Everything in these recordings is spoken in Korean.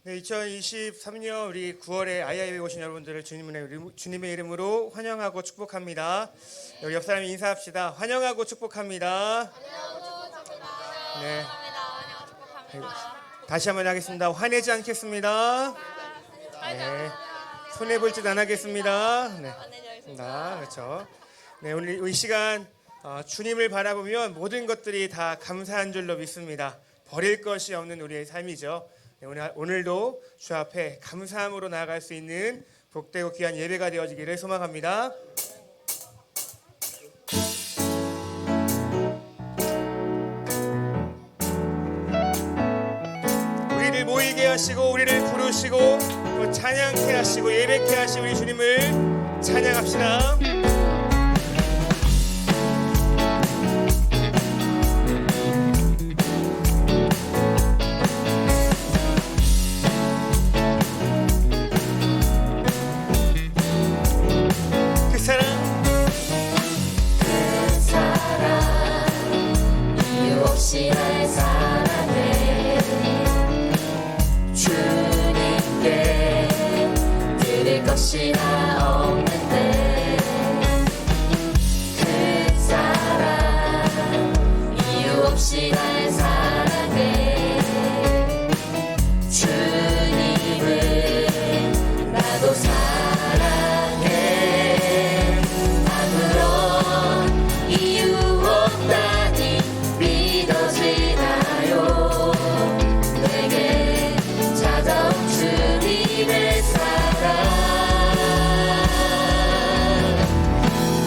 네, 2023년 우리 9월에 아이아이에 오신 여러분들을 주님의 이름으로 환영하고 축복합니다. 우리 옆 사람이 인사합시다. 환영하고 축복합니다. 네. 다시 한번 하겠습니다. 화내지 않겠습니다. 네. 손해 볼 짓 안 하겠습니다. 네. 그렇죠. 네, 오늘 이 시간 주님을 바라보면 모든 것들이 다 감사한 줄로 믿습니다. 버릴 것이 없는 우리의 삶이죠. 네, 오늘도 주 앞에 감사함으로 나아갈 수 있는 복되고 귀한 예배가 되어지기를 소망합니다. 우리를 모이게 하시고 우리를 부르시고 또 찬양케 하시고 예배케 하신 우리 주님을 찬양합시다. 날 사랑해 주님께 드릴 것이 나 없는데 그 사랑 이유 없이 날 사랑해 주님을 나도 사랑해 아무런 이유 없다니 믿어지나요 내게 찾아온 주님의 사랑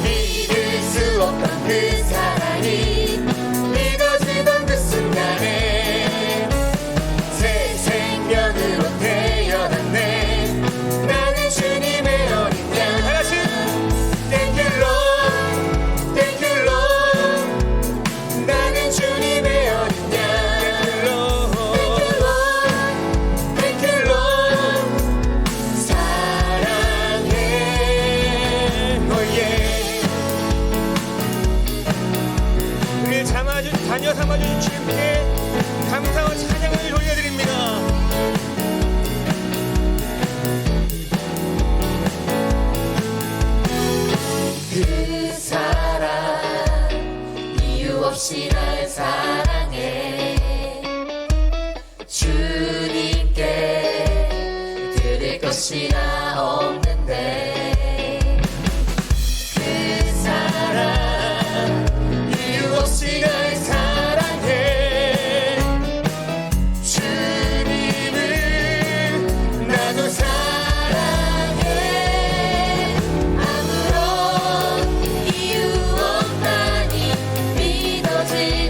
믿을 수 없던 그 사랑이 믿어지던 그 순간에 새 생명으로 태어났네 나는 주님의 어린 양 다같이 Thank you Lord Thank you Lord 나는 주님의 어린 양 Thank you Lord 사랑해 우리를 자녀 삼아주신 주님께 감사와 찬양을 돌려드립니다. 그 사랑 이유 없이 날 사랑해 주님께 드릴 것이 나 없는데 그 사랑 이유 없이 날 사랑해 주님을 나도 사랑해 아무런 이유 없다니 믿어지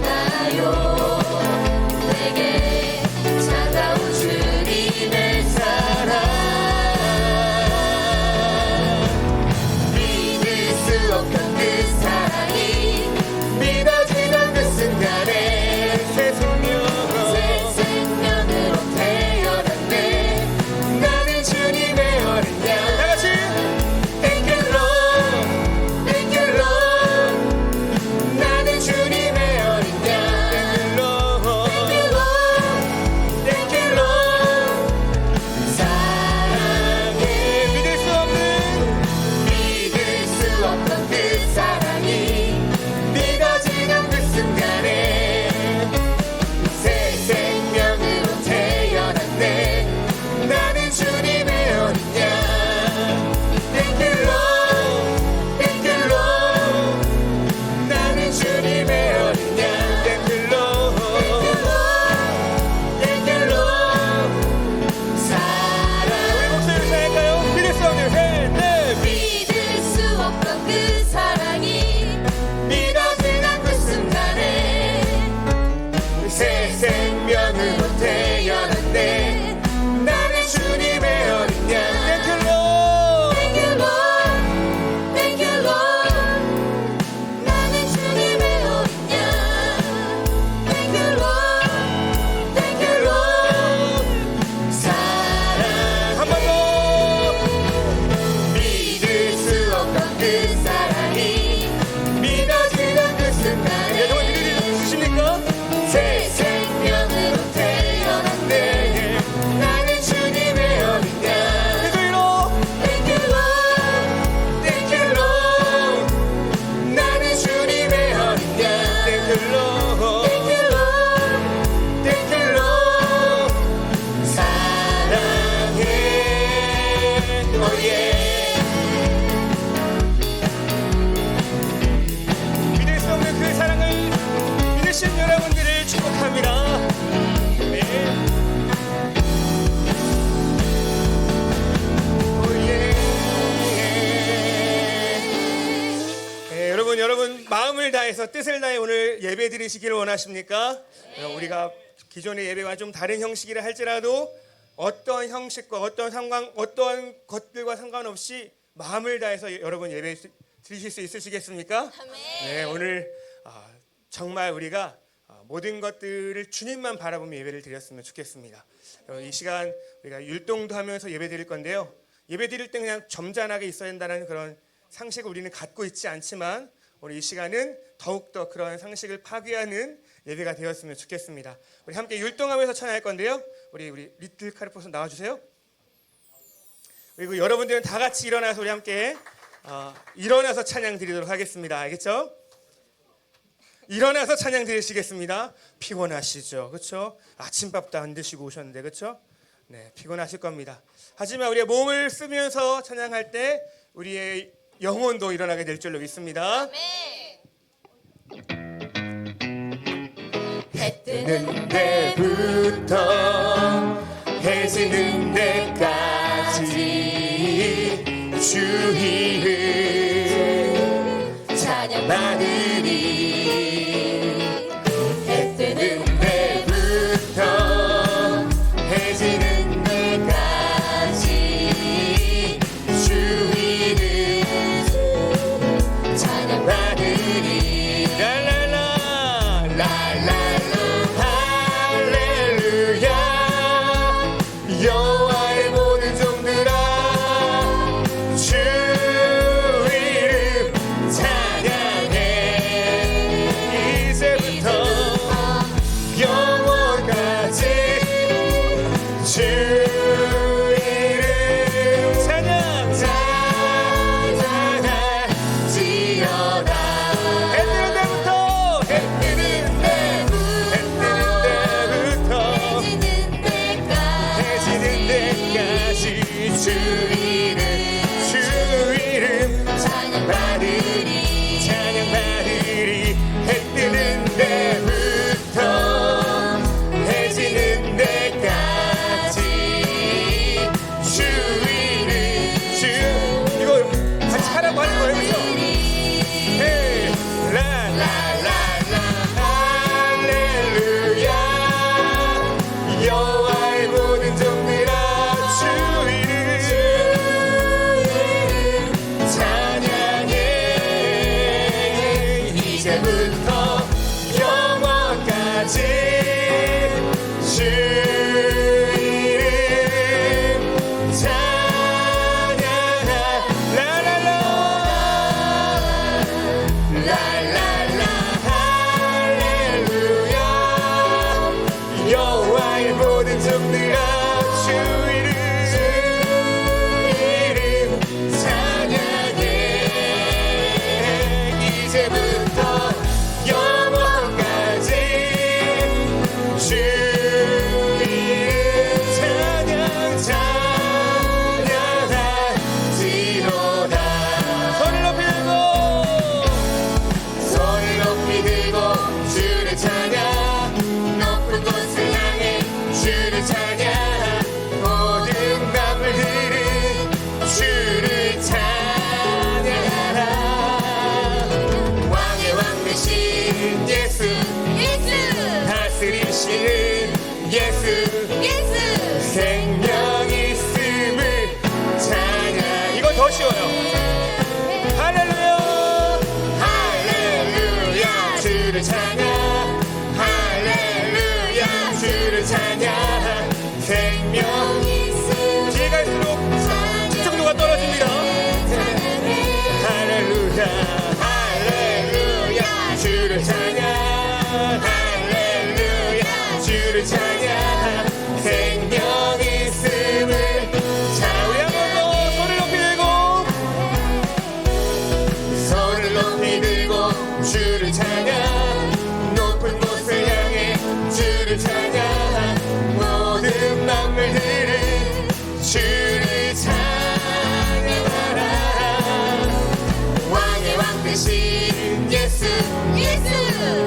여러분 마음을 다해서 뜻을 다해 오늘 예배 드리시기를 원하십니까? 우리가 기존의 예배와 좀 다른 형식이라 할지라도 어떤 형식과 어떤 것들과 상관없이 마음을 다해서 여러분 예배 드리실 수 있으시겠습니까? 네, 오늘 정말 우리가 모든 것들을 주님만 바라보며 예배를 드렸으면 좋겠습니다. 이 시간 우리가 율동도 하면서 예배 드릴 건데요. 예배 드릴 때 그냥 점잖하게 있어야 된다는 그런 상식을 우리는 갖고 있지 않지만 오늘 이 시간은 더욱더 그런 상식을 파괴하는 예배가 되었으면 좋겠습니다. 우리 함께 율동하면서 찬양할 건데요. 우리 리틀 카르포스 나와주세요. 그리고 여러분들은 다 같이 일어나서 우리 함께 일어나서 찬양 드리도록 하겠습니다. 알겠죠? 일어나서 찬양 드리시겠습니다. 피곤하시죠? 그렇죠? 아침밥도 안 드시고 오셨는데 그렇죠? 네, 피곤하실 겁니다. 하지만 우리의 몸을 쓰면서 찬양할 때 우리의 영혼도 일어나게 될 줄로 믿습니다. 해 뜨는 데부터 해 지는 데까지 주 이름 찬양받으리. 해 뜨는 데부터 해 지는 데까지 주 이름 찬양받으리. 랄랄라 랄랄라 할렐루야. 여호와의 모든 종들아 주 이름 찬양해. 이제부터 영원까지 주 이름 찬양 찬양할지어다. 해 뜨는 데부터 해 뜨는 데부터 해 지는 데까지 주 이름 찬양받으리. 찬양받으리. 해 뜨는 데부터 해 지는 데까지 주 이름 이거 같이 하라고 하는 거예요. 그렇죠? 헤이 라라라라 할렐루야. 여호와의 모든 종들아 주 이름 찬양해. 이제부터 영원까지 주 이름 찬양하. 라라라 랄랄라 할렐루야. 여호와의 모든 종들아 주 이름 찬양해. 이제부터 영원까지 주 이름 찬양할지로다. 손을 높이 들고 주를 찬양. 높은 곳을 향해 주를 찬양. 모든 만물들은 주를 찬양하라. 왕의 왕 되신 예수 다스리시는 예수 생명 있음을 찬양. 이거 더 쉬워요. 할렐루야 할렐루야 주를 찬양. 할렐루야 주를 찬양. 생명 뒤에 갈수록 집중도가 떨어집니다. 할렐루야 할렐루야 주를 찬양. 할렐루야 주를 찬양. 생명 있음을. 자 우리 한 번 더 손을 높이 들고 손을 높이 들고 주를 찬양. 높은 곳을 향해 주를 찬양. 모든 만물들은 주를 찬양하라. 왕의 왕 되신 예수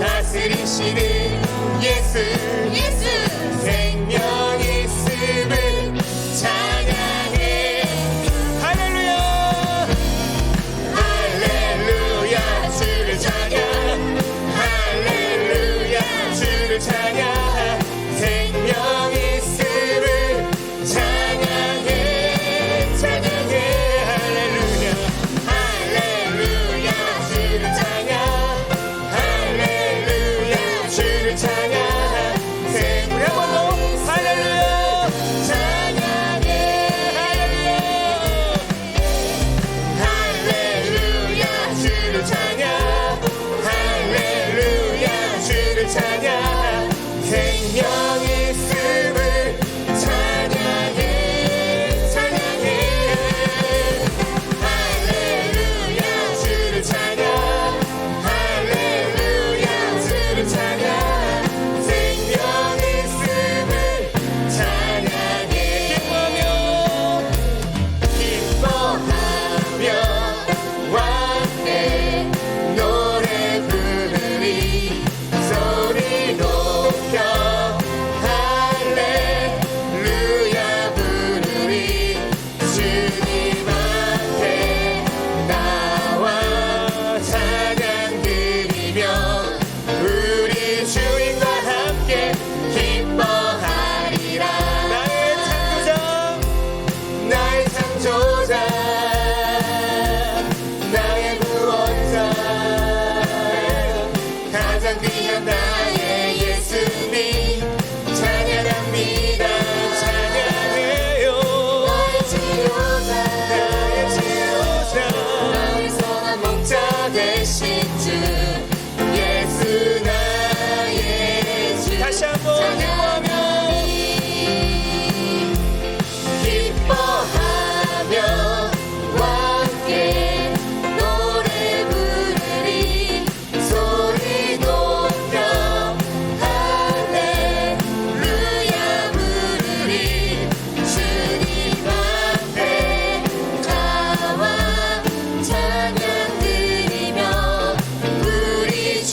다스리시는 예수 생명 있음을 찬양해. 할렐루야 할렐루야 주를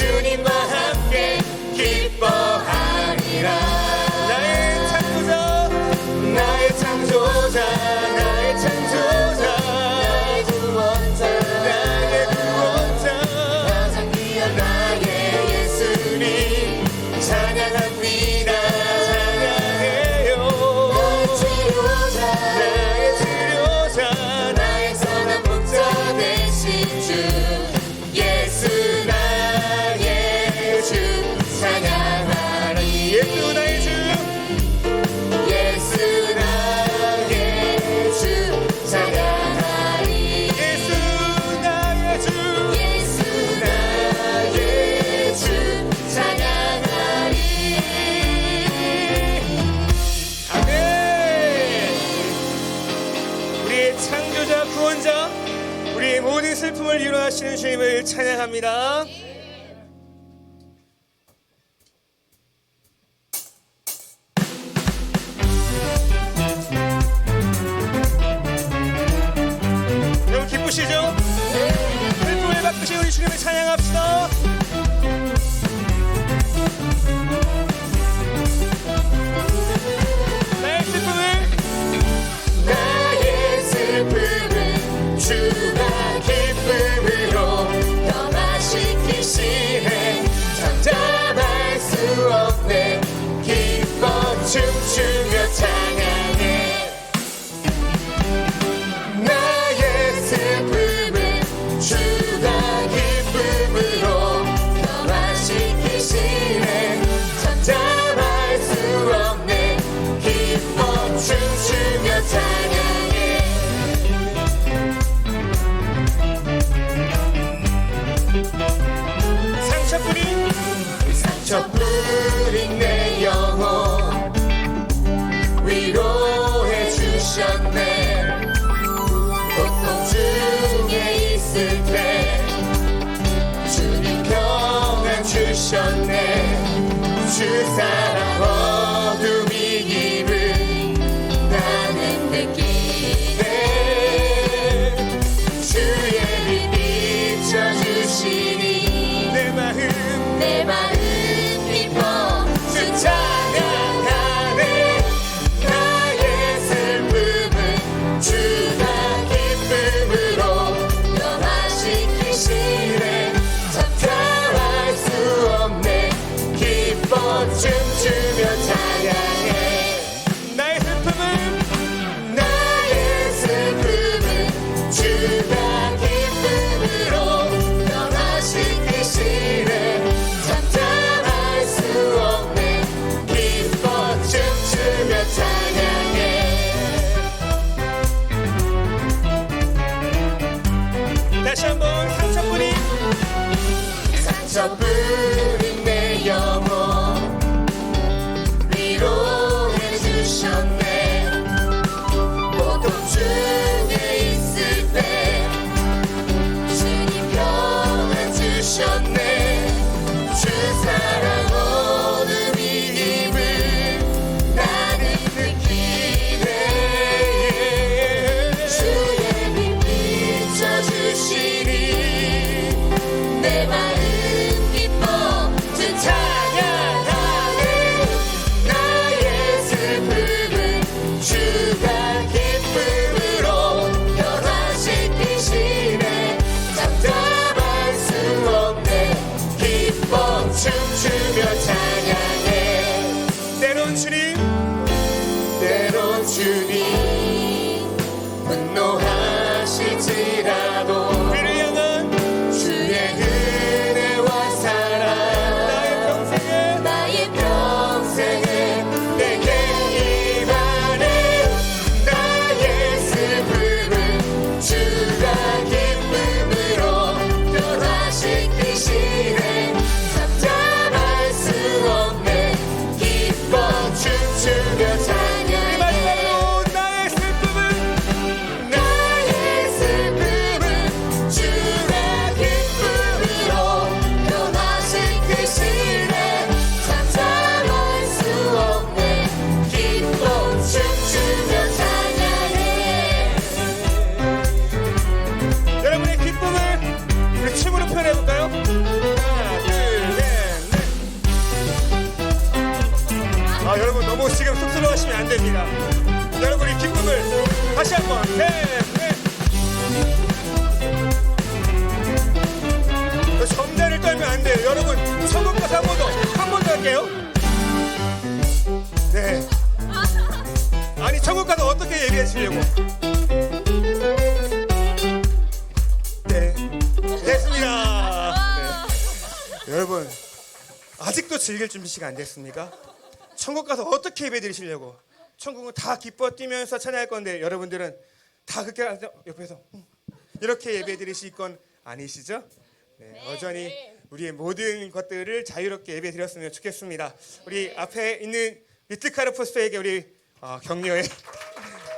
주님과 함께 기뻐하리라. 나의 창조자 나의 창조자 나의 창조자 나의 구원자 나의 구원자 가장 귀한 나의 예수님 찬양합니다. 찬양해요. 나의 치료자 나의 치료자 나의 선한 목자 되신 주 예수 나의 주 찬양하리. 예수 나의 주 예수 나의 주 찬양하리. 예수 나의 주 예수 나의 주 찬양하리. 아멘. 우리의 창조자 구원자 우리의 모든 슬픔을 위로하시는 주님을 찬양합니다. 여러분 기쁘시죠? 슬픔을 바꾸신 우리 주님을 찬양합시다. 나의 슬픔을 나의 슬픔을 주가 기쁨으로 변화시키시네. 잠잠할 수 없네. 기뻐 춤추며 찬양해. 나의 슬픔을 주가 기쁨으로 변화시키시네. 잠잠할 수 없네. 기뻐 춤추며 찬양해. 상처뿐인 내 영혼 위로해 주셨네. 고통 중에 있을 때 주님 평안 주셨네. 주 사랑 어둠이기를 나는 느끼네. 주의 빛 비춰주시니 내 마음 기뻐 주 찬양하네. 나의 슬픔은 주가 기쁨으로 변화시키시네. 잠잠할 수 없네. 기뻐 춤추며 찬양해. 나의 슬픔은 나의 슬픔은 주가 기쁨으로 변화시키시네. 잠잠할 수 없네. 기뻐 춤추며 찬양해. 다시 한번 상처뿐인 내 영혼 위로해 주셨네. 고통 중에 있을 때 주님 평안 주셨네. 주 사랑 어둠이임을 나는 느끼네. 주의 빛 비춰주시니 내 마음 기뻐 주 찬양 안 됩니다. 여러분의 기쁨을 다시 한번 점자를 떨면 안 돼요. 여러분 천국 가서 한 번 더 할게요. 네. 아니 천국 가서 어떻게 예배하시려고? 네. 됐습니다. 네. 여러분 아직도 즐길 준비가 안 됐습니까? 천국 가서 어떻게 예배 드리시려고? 천국은 다 기뻐 뛰면서 찬양할 건데 여러분들은 다 그렇게 옆에서 이렇게 예배 드리실 건 아니시죠? 네, 여전히 우리의 모든 것들을 자유롭게 예배 드렸으면 좋겠습니다. 우리 앞에 있는 리트카르 포스터에게 우리 격려해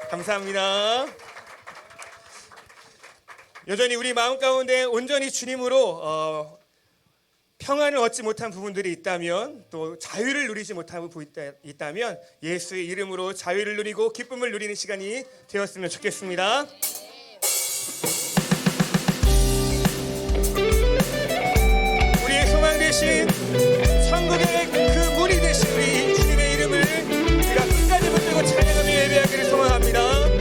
감사합니다. 여전히 우리 마음 가운데 온전히 주님으로 평안을 얻지 못한 부분들이 있다면, 또 자유를 누리지 못한 부분이 있다면 예수의 이름으로 자유를 누리고 기쁨을 누리는 시간이 되었으면 좋겠습니다. 우리의 소망 대신 천국의 그 문이 되신 우리 주님의 이름을 우리가 끝까지 붙들고 찬양하며 예배하기를 소망합니다.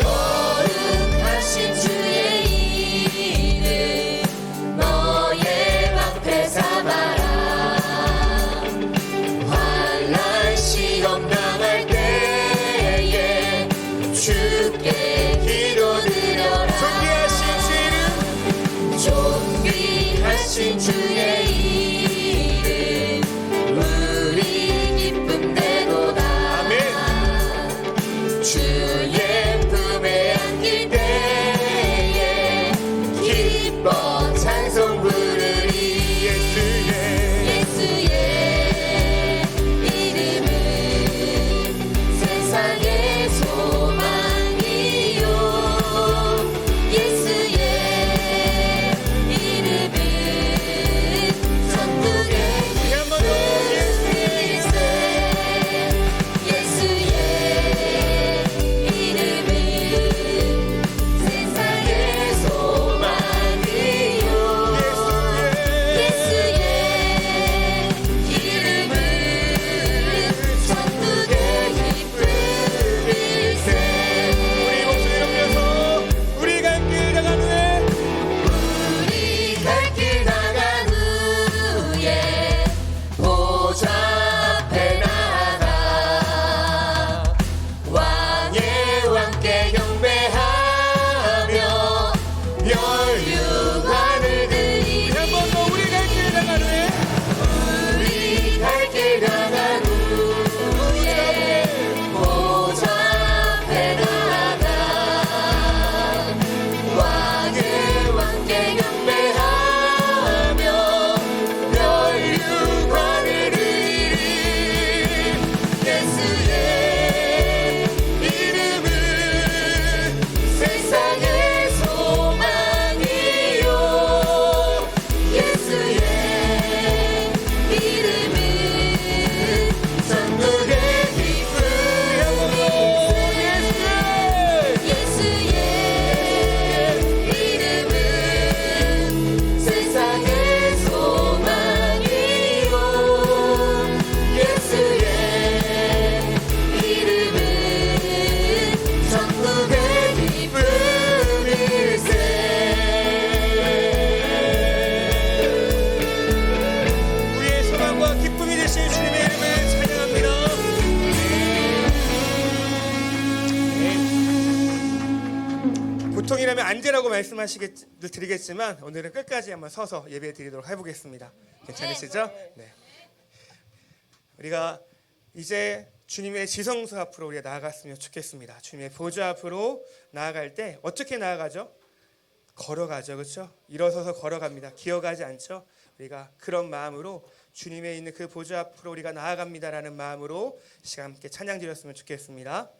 거룩하신 주의 이름 너의 방패 삼아라. 환난 시험 당할 때에 주께 기도드려라. 존귀하신 주의 이름 우리 기쁨 되도다. 아멘. 주의 앉으라고 말씀하시길 드리겠지만 오늘은 끝까지 한번 서서 예배 드리도록 해보겠습니다. 괜찮으시죠? 네. 우리가 이제 주님의 지성소 앞으로 우리가 나아갔으면 좋겠습니다. 주님의 보좌 앞으로 나아갈 때 어떻게 나아가죠? 걸어가죠, 그렇죠? 일어서서 걸어갑니다. 기어가지 않죠? 우리가 그런 마음으로 주님의 있는 그 보좌 앞으로 우리가 나아갑니다라는 마음으로 시간 함께 찬양 드렸으면 좋겠습니다.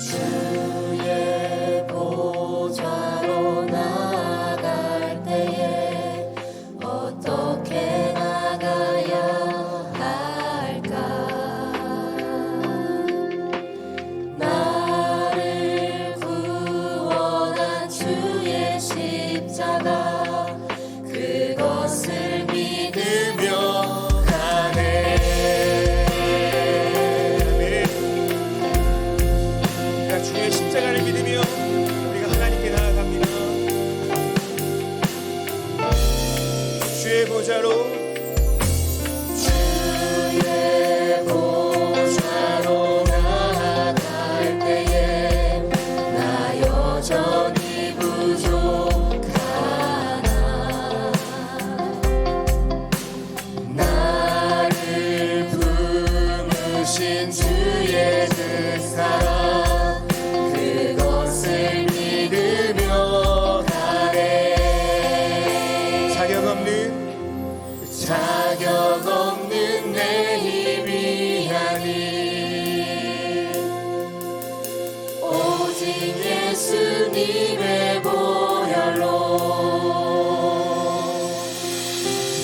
주의 보좌로 나아갈 때에 어떻게 나가야 할까? 나를 구원한 주의 십자가 그것을 믿으며 가네. 주의 십자가를 믿으며 우리가 하나님께 나아갑니다. 주의 보좌로 주의 보좌로 나아갈 때에 나 여전히 부족하나. 나를 품으신 주의 그 사랑 그것을 믿으며 가네. 자격 없는 내 힘이 아닌 오직 예수님의 보혈로.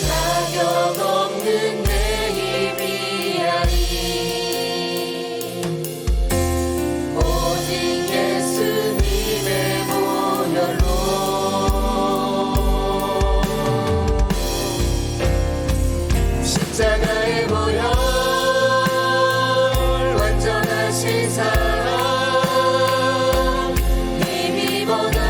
자격 없는 내 힘이 아닌 오직 예수님의 보혈로. 십자가의 보혈 완전하신 사랑 힘입어 나갑니다.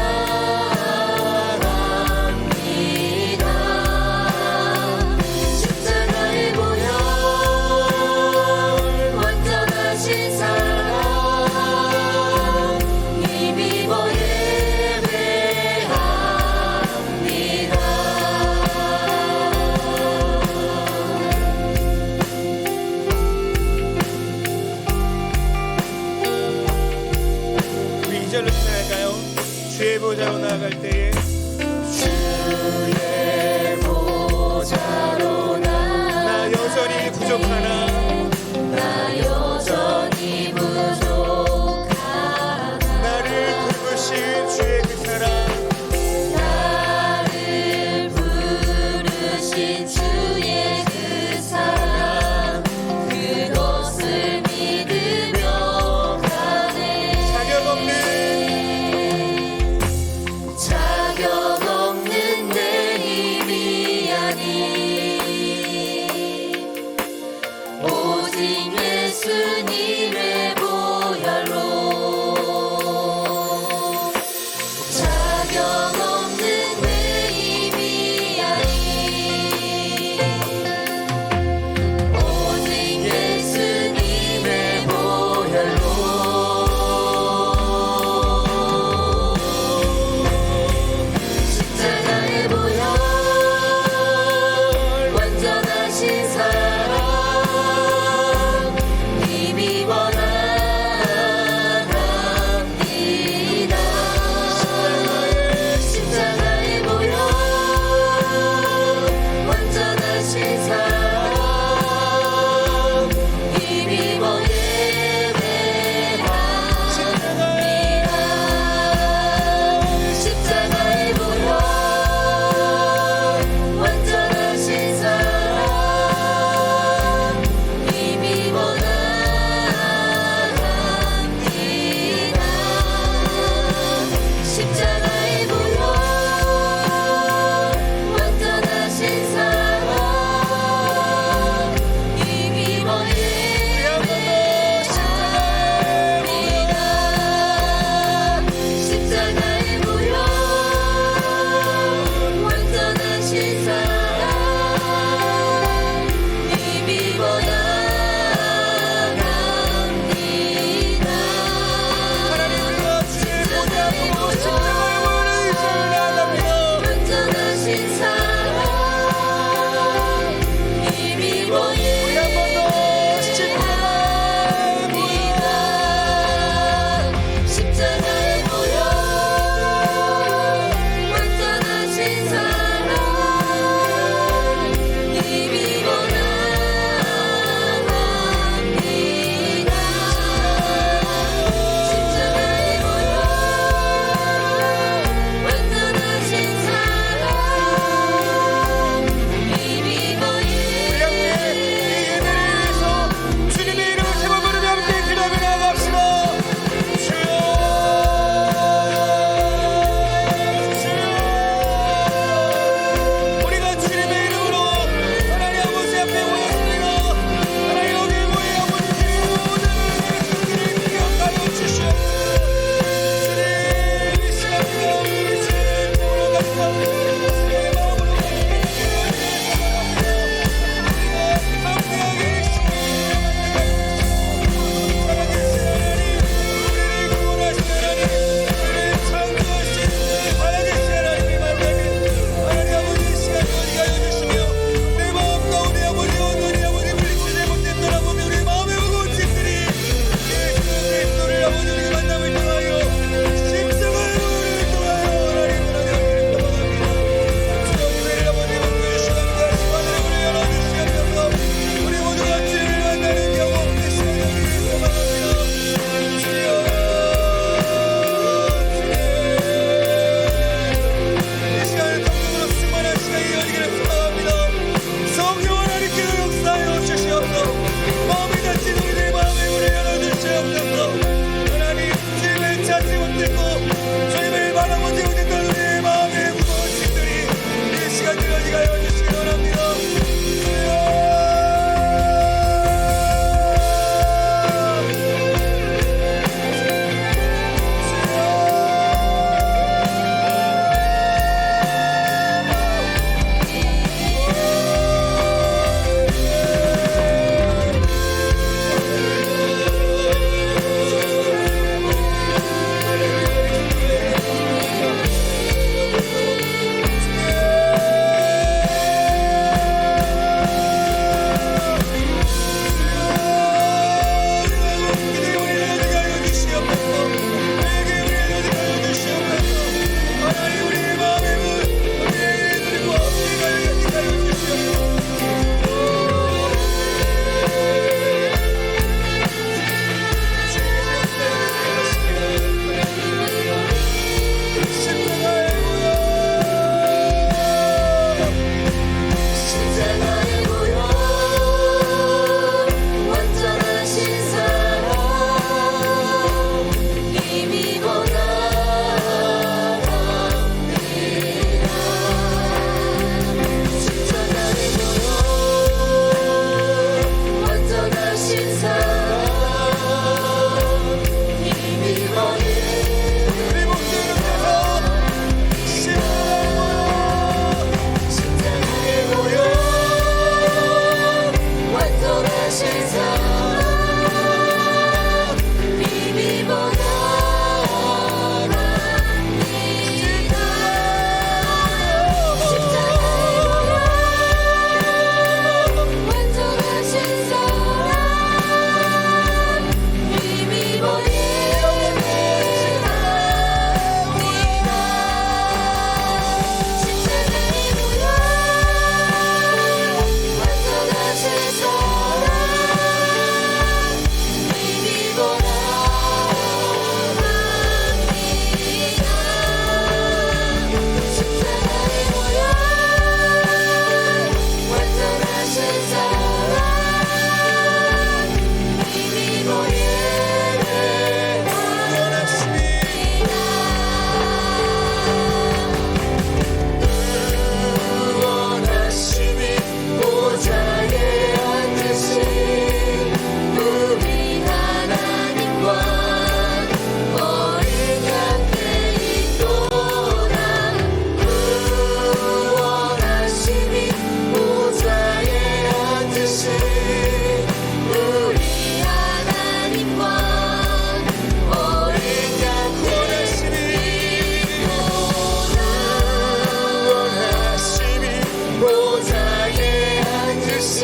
주신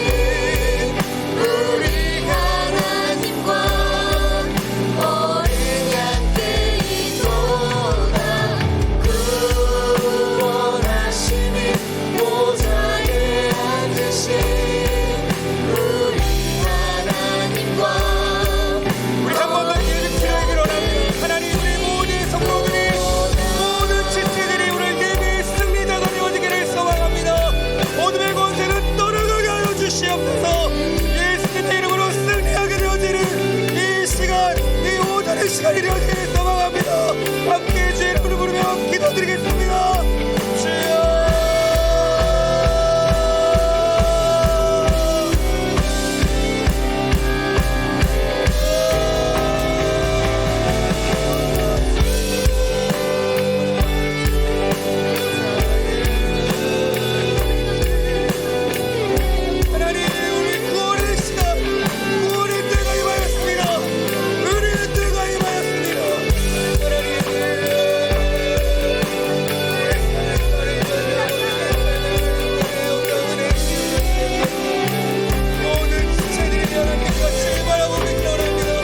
우리 하나님과 어린 양떼의 도다 구원하시는 보좌에 앉으신 우리 하나님과 우리 한 번만 기도하기를 원합니다. 하나님, 우리 모든 성도들이 모든 지체들이 오늘 예배의 승리자가 되어지기를 소망합니다. 어둠의 권세는 떠나가게 하여 주시옵소서. 예수님의 이름으로 승리하게 되어지는 이 시간, 이 오전의 시간이 되어지기를 소망합니다. 함께 주의 이름을 부르며 기도드리겠습니다. 주여. 하나님, 우리 구원의 시간, 구원의 때가 임하였습니다. 은혜의 때가 임하였습니다. 모든 지체들이 하나님과 주를 바라보며 기도합니다.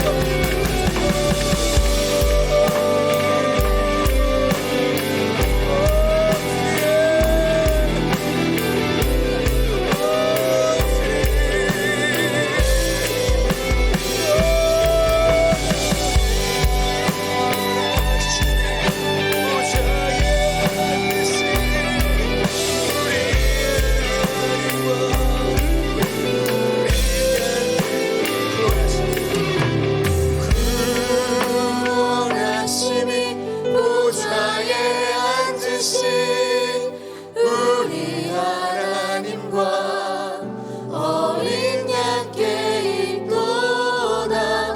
구원하심이 보좌에 앉으신 우리 하나님과 어린 양께 있도다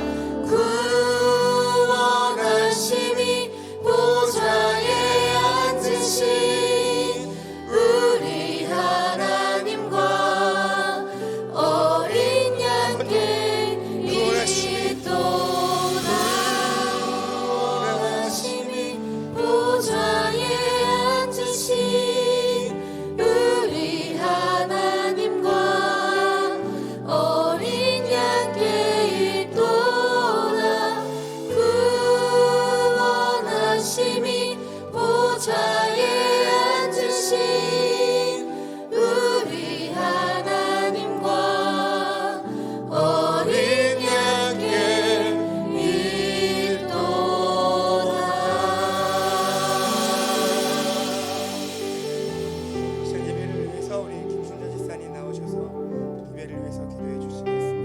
구원하심이 보좌에 앉으신 우리 하나님과 어린 양께 있도다 구원하심이 보좌에 앉으신 우리 하나님과 어린 양께 있도다 구원하심이 보좌에 앉으신 우리 하나님과 어린 양께 있도다. 예배를 위해서 우리 김순자 집사님 나오셔서 예배를 위해서 기도해 주시겠습니다.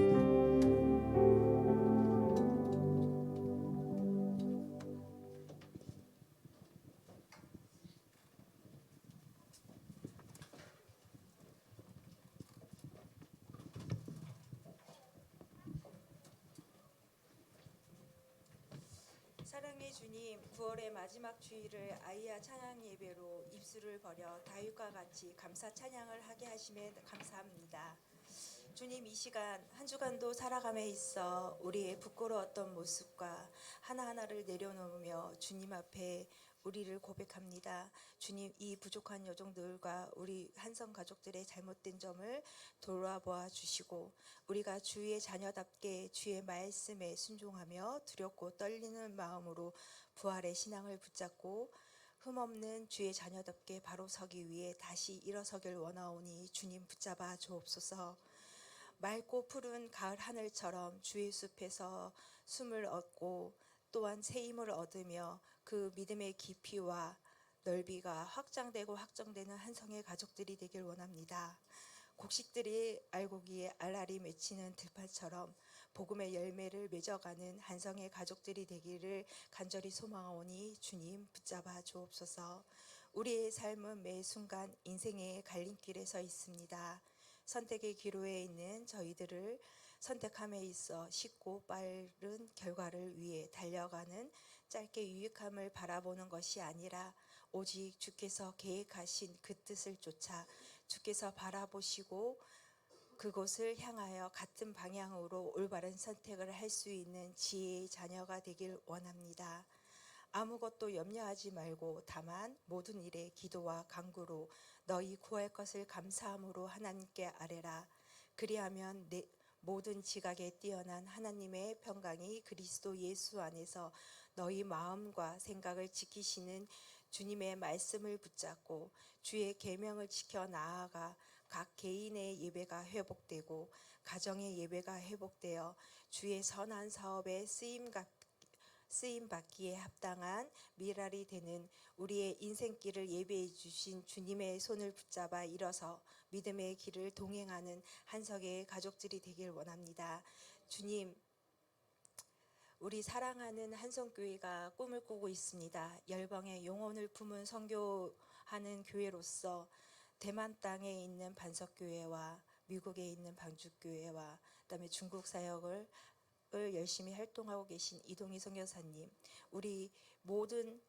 사랑의 주님, 9월의 마지막 주일을 아이야 찬양 예배로 입술을 버려 다윗과 같이 감사 찬양을 하게 하심에 감사합니다. 주님, 이 시간 한 주간도 살아감에 있어 우리의 부끄러웠던 모습과 하나하나를 내려놓으며 주님 앞에 우리를 고백합니다. 주님, 이 부족한 여종들과 우리 한성 가족들의 잘못된 점을 돌아보아 주시고 우리가 주의 자녀답게 주의 말씀에 순종하며 두렵고 떨리는 마음으로 부활의 신앙을 붙잡고 흠없는 주의 자녀답게 바로 서기 위해 다시 일어서길 원하오니 주님 붙잡아 주옵소서. 맑고 푸른 가을 하늘처럼 주의 숲에서 숨을 얻고 또한 새 힘을 얻으며 그 믿음의 깊이와 넓이가 확장되고 확정되는 한성의 가족들이 되길 원합니다. 곡식들이 알곡이에 알알이 맺히는 들판처럼 복음의 열매를 맺어가는 한성의 가족들이 되기를 간절히 소망하오니 주님 붙잡아 주옵소서. 우리의 삶은 매 순간 인생의 갈림길에 서 있습니다. 선택의 기로에 있는 저희들을 선택함에 있어 쉽고 빠른 결과를 위해 달려가는 짧게 유익함을 바라보는 것이 아니라 오직 주께서 계획하신 그 뜻을 쫓아 주께서 바라보시고 그곳을 향하여 같은 방향으로 올바른 선택을 할 수 있는 지혜의 자녀가 되길 원합니다. 아무것도 염려하지 말고 다만 모든 일에 기도와 간구로 너희 구할 것을 감사함으로 하나님께 아뢰라. 그리하면 모든 지각에 뛰어난 하나님의 평강이 그리스도 예수 안에서 너희 마음과 생각을 지키시는 주님의 말씀을 붙잡고 주의 계명을 지켜 나아가 각 개인의 예배가 회복되고 가정의 예배가 회복되어 주의 선한 사업에 쓰임 받기에 합당한 미랄이 되는 우리의 인생길을 예배해 주신 주님의 손을 붙잡아 일어서 믿음의 길을 동행하는 한석의 가족들이 되길 원합니다. 주님, 우리 사랑하는 한성교회가 꿈을 꾸고 있습니다. 열방의 영혼을 품은 선교하는 교회로서 대만 땅에 있는 반석교회와 미국에 있는 방주교회와 그다음에 중국 사역을 열심히 활동하고 계신 이동희 선교사님, 우리 모든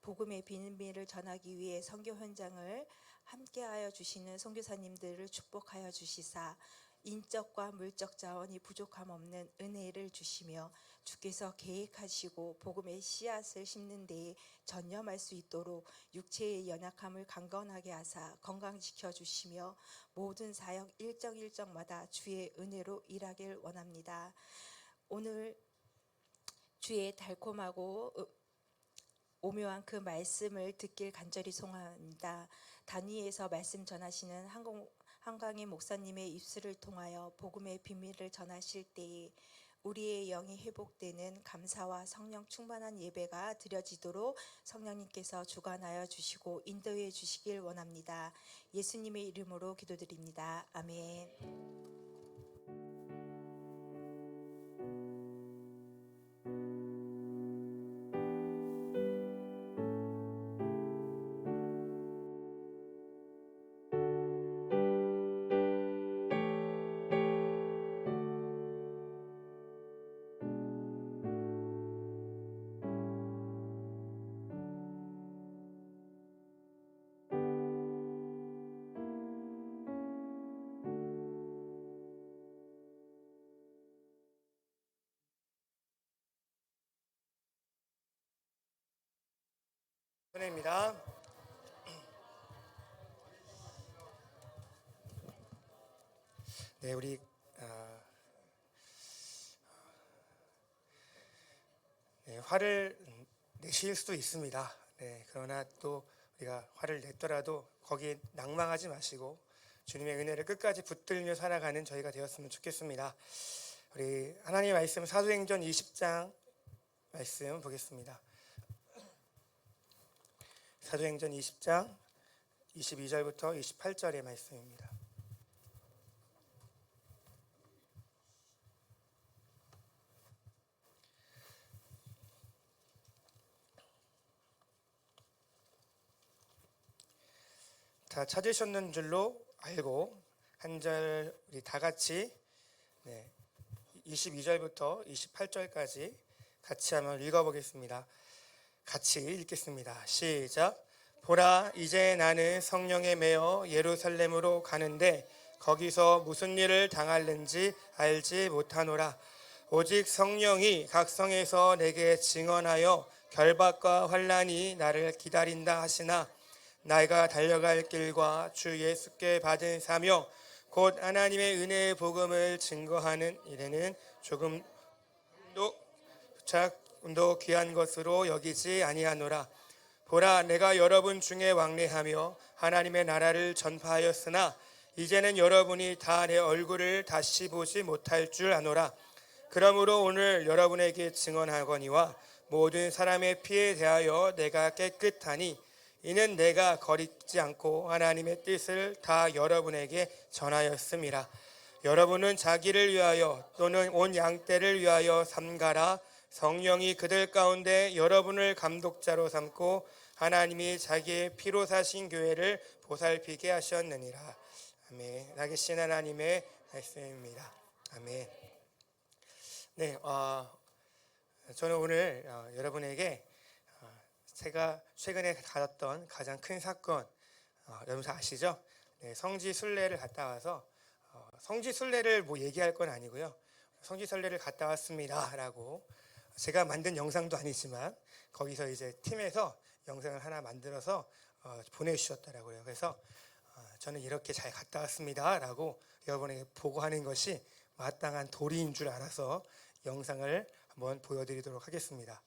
복음의 비밀을 전하기 위해 선교 현장을 함께하여 주시는 선교사님들을 축복하여 주시사 인적과 물적 자원이 부족함 없는 은혜를 주시며 주께서 계획하시고 복음의 씨앗을 심는 데에 전념할 수 있도록 육체의 연약함을 강건하게 하사 건강지켜 주시며 모든 사역 일정마다 주의 은혜로 일하길 원합니다. 오늘 주의 달콤하고 오묘한 그 말씀을 듣길 간절히 소망합니다. 단위에서 말씀 전하시는 한강희 목사님의 입술을 통하여 복음의 비밀을 전하실 때에 우리의 영이 회복되는 감사와 성령 충만한 예배가 드려지도록 성령님께서 주관하여 주시고 인도해 주시길 원합니다. 예수님의 이름으로 기도드립니다. 아멘. 선혜입니다. 네, 우리 화를 내실 수도 있습니다. 네, 그러나 또 우리가 화를 냈더라도 거기에 낭망하지 마시고 주님의 은혜를 끝까지 붙들며 살아가는 저희가 되었으면 좋겠습니다. 우리 하나님의 말씀 사도행전 20장 말씀 보겠습니다. 사도행전 20장 22절부터 28절의 말씀입니다. 다 찾으셨는 줄로 알고 한 절 우리 다 같이 22절부터 28절까지 같이 한번 읽어보겠습니다. 같이 읽겠습니다. 시작. 보라, 이제 나는 성령에 매어 예루살렘으로 가는데 거기서 무슨 일을 당할는지 알지 못하노라. 오직 성령이 각 성에서 내게 증언하여 결박과 환난이 나를 기다린다 하시나 내가 달려갈 길과 주 예수께 받은 사명 곧 하나님의 은혜의 복음을 증거하는 일에는 조금도 귀한 것으로 여기지 아니하노라. 보라, 내가 여러분 중에 왕래하며 하나님의 나라를 전파하였으나 이제는 여러분이 다 내 얼굴을 다시 보지 못할 줄 아노라. 그러므로 오늘 여러분에게 증언하거니와 모든 사람의 피에 대하여 내가 깨끗하니 이는 내가 거리지 않고 하나님의 뜻을 다 여러분에게 전하였음이라. 여러분은 자기를 위하여 또는 온 양떼를 위하여 삼가라. 성령이 그들 가운데 여러분을 감독자로 삼고 하나님이 자기의 피로 사신 교회를 보살피게 하셨느니라. 아멘. 살아계신 하나님의 말씀입니다. 아멘. 네, 저는 오늘 여러분에게 제가 최근에 가졌던 가장 큰 사건, 여러분 다 아시죠? 네, 성지 순례를 갔다 와서 성지 순례를 뭐 얘기할 건 아니고요. 성지 순례를 갔다 왔습니다라고 제가 만든 영상도 아니지만 거기서 이제 팀에서 영상을 하나 만들어서 보내주셨더라고요. 그래서 저는 이렇게 잘 갔다 왔습니다라고 여러분에게 보고하는 것이 마땅한 도리인 줄 알아서 영상을 한번 보여드리도록 하겠습니다.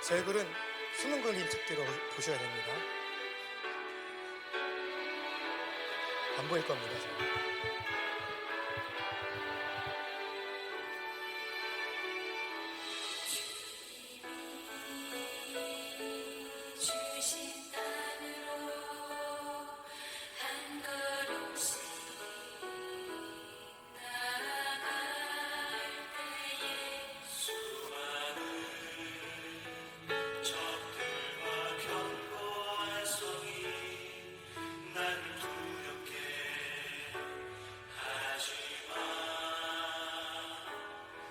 제 얼굴은 숨은 그림 찾기로 보셔야 됩니다. 안 보일 겁니다. 저는. 주신 땅으로 한 걸음씩 나아갈 때에 적들과 견고한 성이 나를 두렵게 하지마.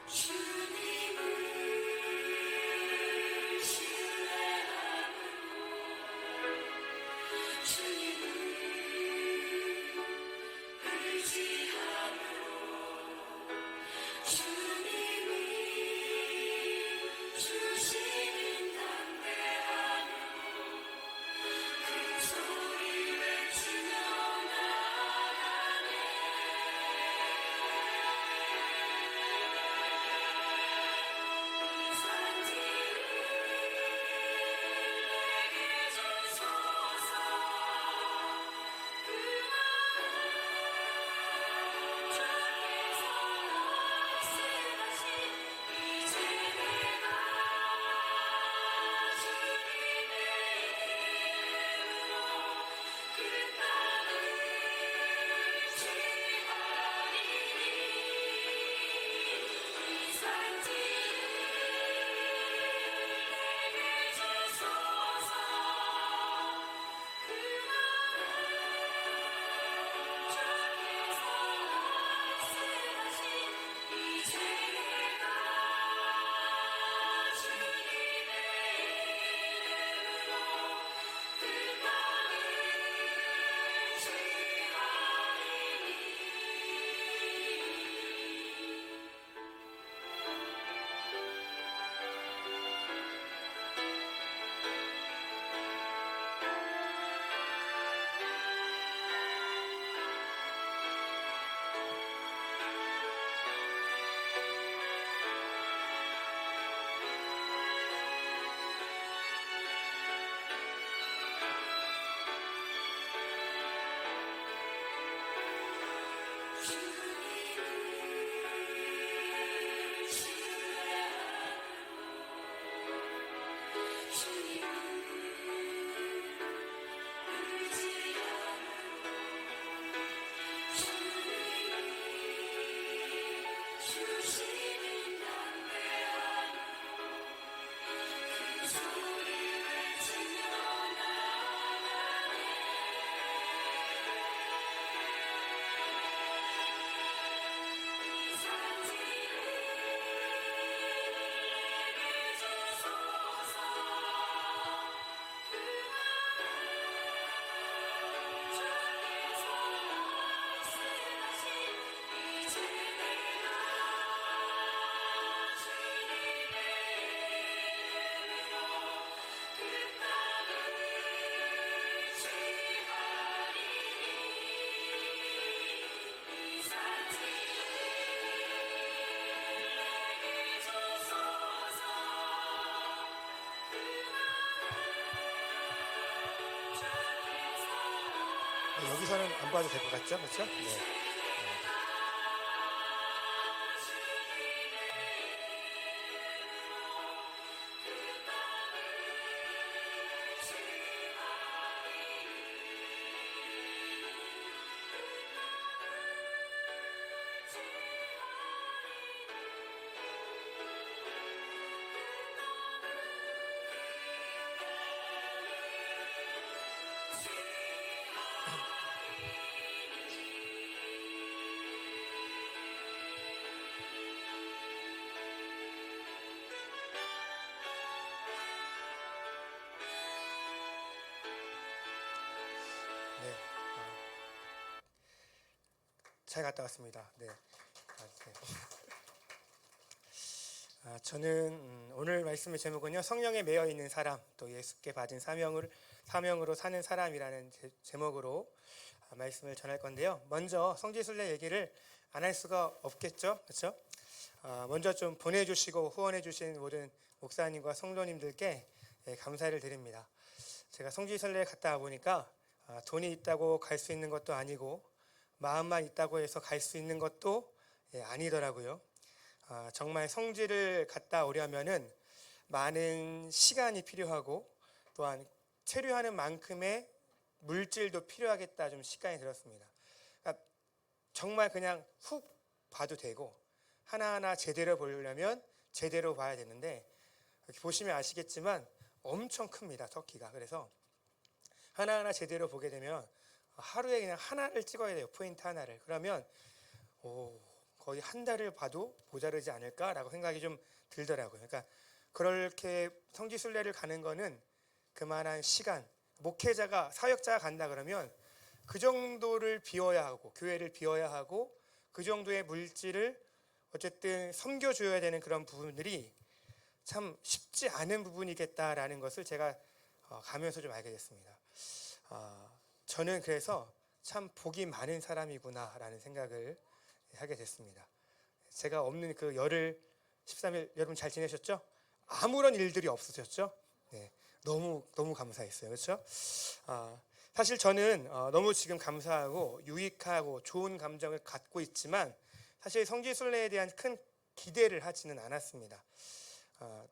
주님을 신뢰함으로 주님을 의지함으로 주님이 주시는 담대함으로 큰 소리 외치며 나아가네. 산지를 내게 주소서. 그날은 주께서 말씀하신 이제 내가 주님의 이름으로 그 땅을 지휘하리니 이 산지를 내게 주소서. 그날은 주께서 말씀하신 이제 내가 주님의 이름으로 그 땅을 지휘하리니. 주님을 신뢰함으로 주님을 의지함으로 주님이 주시는 담대함으로 큰 소리 외치며 나아가네. 이 산지를 내게 주소서. 그날은 주께서 말씀하신 이제 내가 주님의 이름으로 그 땅을 지휘하리니 이 산지를 내게 주소서. 여기서는 안 봐도 될 것 같죠? 그렇죠? 네. 잘 갔다 왔습니다. 네. 네. 저는 오늘 말씀의 제목은요, 성령에 매여 있는 사람, 또 예수께 받은 사명으로 사는 사람이라는 제목으로 말씀을 전할 건데요. 먼저 성지순례 얘기를 안 할 수가 없겠죠, 그렇죠? 먼저 좀 보내주시고 후원해주신 모든 목사님과 성도님들께 감사를 드립니다. 제가 성지순례 갔다 와 보니까 돈이 있다고 갈 수 있는 것도 아니고 마음만 있다고 해서 갈 수 있는 것도 아니더라고요. 정말 성지를 갔다 오려면은 많은 시간이 필요하고 또한 체류하는 만큼의 물질도 필요하겠다 좀 시간이 들었습니다. 그러니까 정말 그냥 훅 봐도 되고 하나하나 제대로 보려면 제대로 봐야 되는데 이렇게 보시면 아시겠지만 엄청 큽니다, 터키가. 그래서 하나하나 제대로 보게 되면 하루에 그냥 하나를 찍어야 돼요, 포인트 하나를. 그러면 거의 한 달을 봐도 모자르지 않을까라고 생각이 좀 들더라고요. 그러니까 그렇게 성지순례를 가는 거는 그만한 시간, 목회자가 사역자가 간다 그러면 그 정도를 비워야 하고 교회를 비워야 하고 그 정도의 물질을 어쨌든 섬겨줘야 되는 그런 부분들이 참 쉽지 않은 부분이겠다라는 것을 제가 가면서 좀 알게 됐습니다. 저는 그래서 참 복이 많은 사람이구나라는 생각을 하게 됐습니다. 제가 없는 그 열흘 13일 여러분 잘 지내셨죠? 아무런 일들이 없으셨죠? 네, 너무 감사했어요. 그렇죠? 사실 저는 너무 지금 감사하고 유익하고 좋은 감정을 갖고 있지만 사실 성지순례에 대한 큰 기대를 하지는 않았습니다.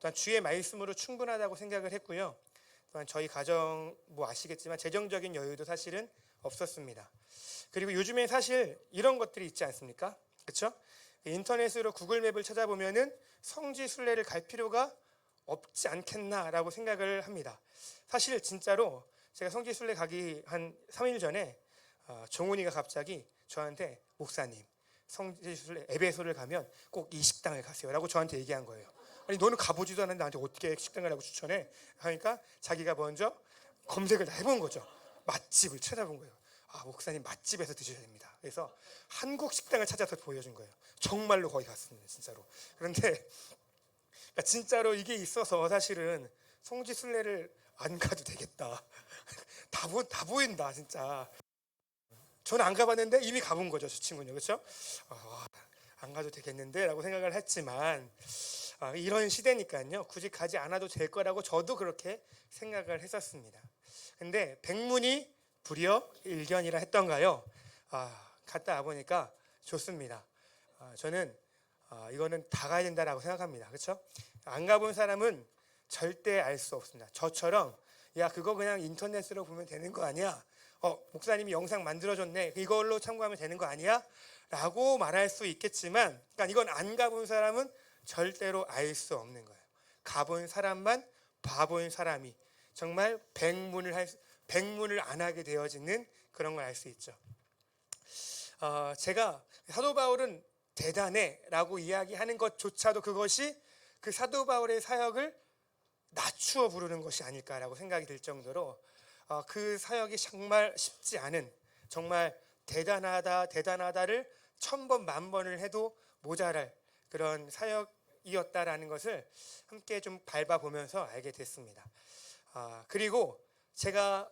또한 주의 말씀으로 충분하다고 생각을 했고요. 또한 저희 가정 뭐 아시겠지만 재정적인 여유도 사실은 없었습니다. 그리고 요즘에 사실 이런 것들이 있지 않습니까? 그렇죠? 인터넷으로 구글맵을 찾아보면은 성지순례를 갈 필요가 없지 않겠나라고 생각을 합니다. 사실 진짜로 제가 성지순례 가기 한 3일 전에 종훈이가 갑자기 저한테 목사님 성지순례 에베소를 가면 꼭 이 식당을 가세요라고 저한테 얘기한 거예요. 아니 너는 가보지도 않았는데 나한테 어떻게 식당을 가고 추천해? 하니까 자기가 먼저 검색을 다 해본 거죠. 맛집을 찾아본 거예요. 목사님 맛집에서 드셔야 됩니다. 그래서 한국 식당을 찾아서 보여준 거예요. 정말로 거기 갔습니다, 진짜로. 그런데 진짜로 이게 있어서 사실은 성지순례를 안 가도 되겠다. 다 보인다, 진짜. 저는 안 가봤는데 이미 가본 거죠, 저 친구는요, 그렇죠? 안 가도 되겠는데라고 생각을 했지만 이런 시대니까요, 굳이 가지 않아도 될 거라고 저도 그렇게 생각을 했었습니다. 근데 백문이 불여 일견이라 했던가요? 갔다 와보니까 좋습니다. 저는 이거는 다 가야 된다라고 생각합니다. 그렇죠? 안 가본 사람은 절대 알 수 없습니다. 저처럼 야 그거 그냥 인터넷으로 보면 되는 거 아니야? 목사님이 영상 만들어줬네. 이걸로 참고하면 되는 거 아니야? 라고 말할 수 있겠지만 그러니까 이건 안 가본 사람은 절대로 알 수 없는 거예요. 가본 사람만 봐본 사람이 정말 백문을 안 하게 되어지는 그런 걸 알 수 있죠. 제가 사도 바울은 대단해 라고 이야기하는 것조차도 그것이 그 사도 바울의 사역을 낮추어 부르는 것이 아닐까라고 생각이 들 정도로 그 사역이 정말 쉽지 않은, 정말 대단하다를 1000번 만번을 해도 모자랄 그런 사역이었다라는 것을 함께 좀 밟아보면서 알게 됐습니다. 그리고 제가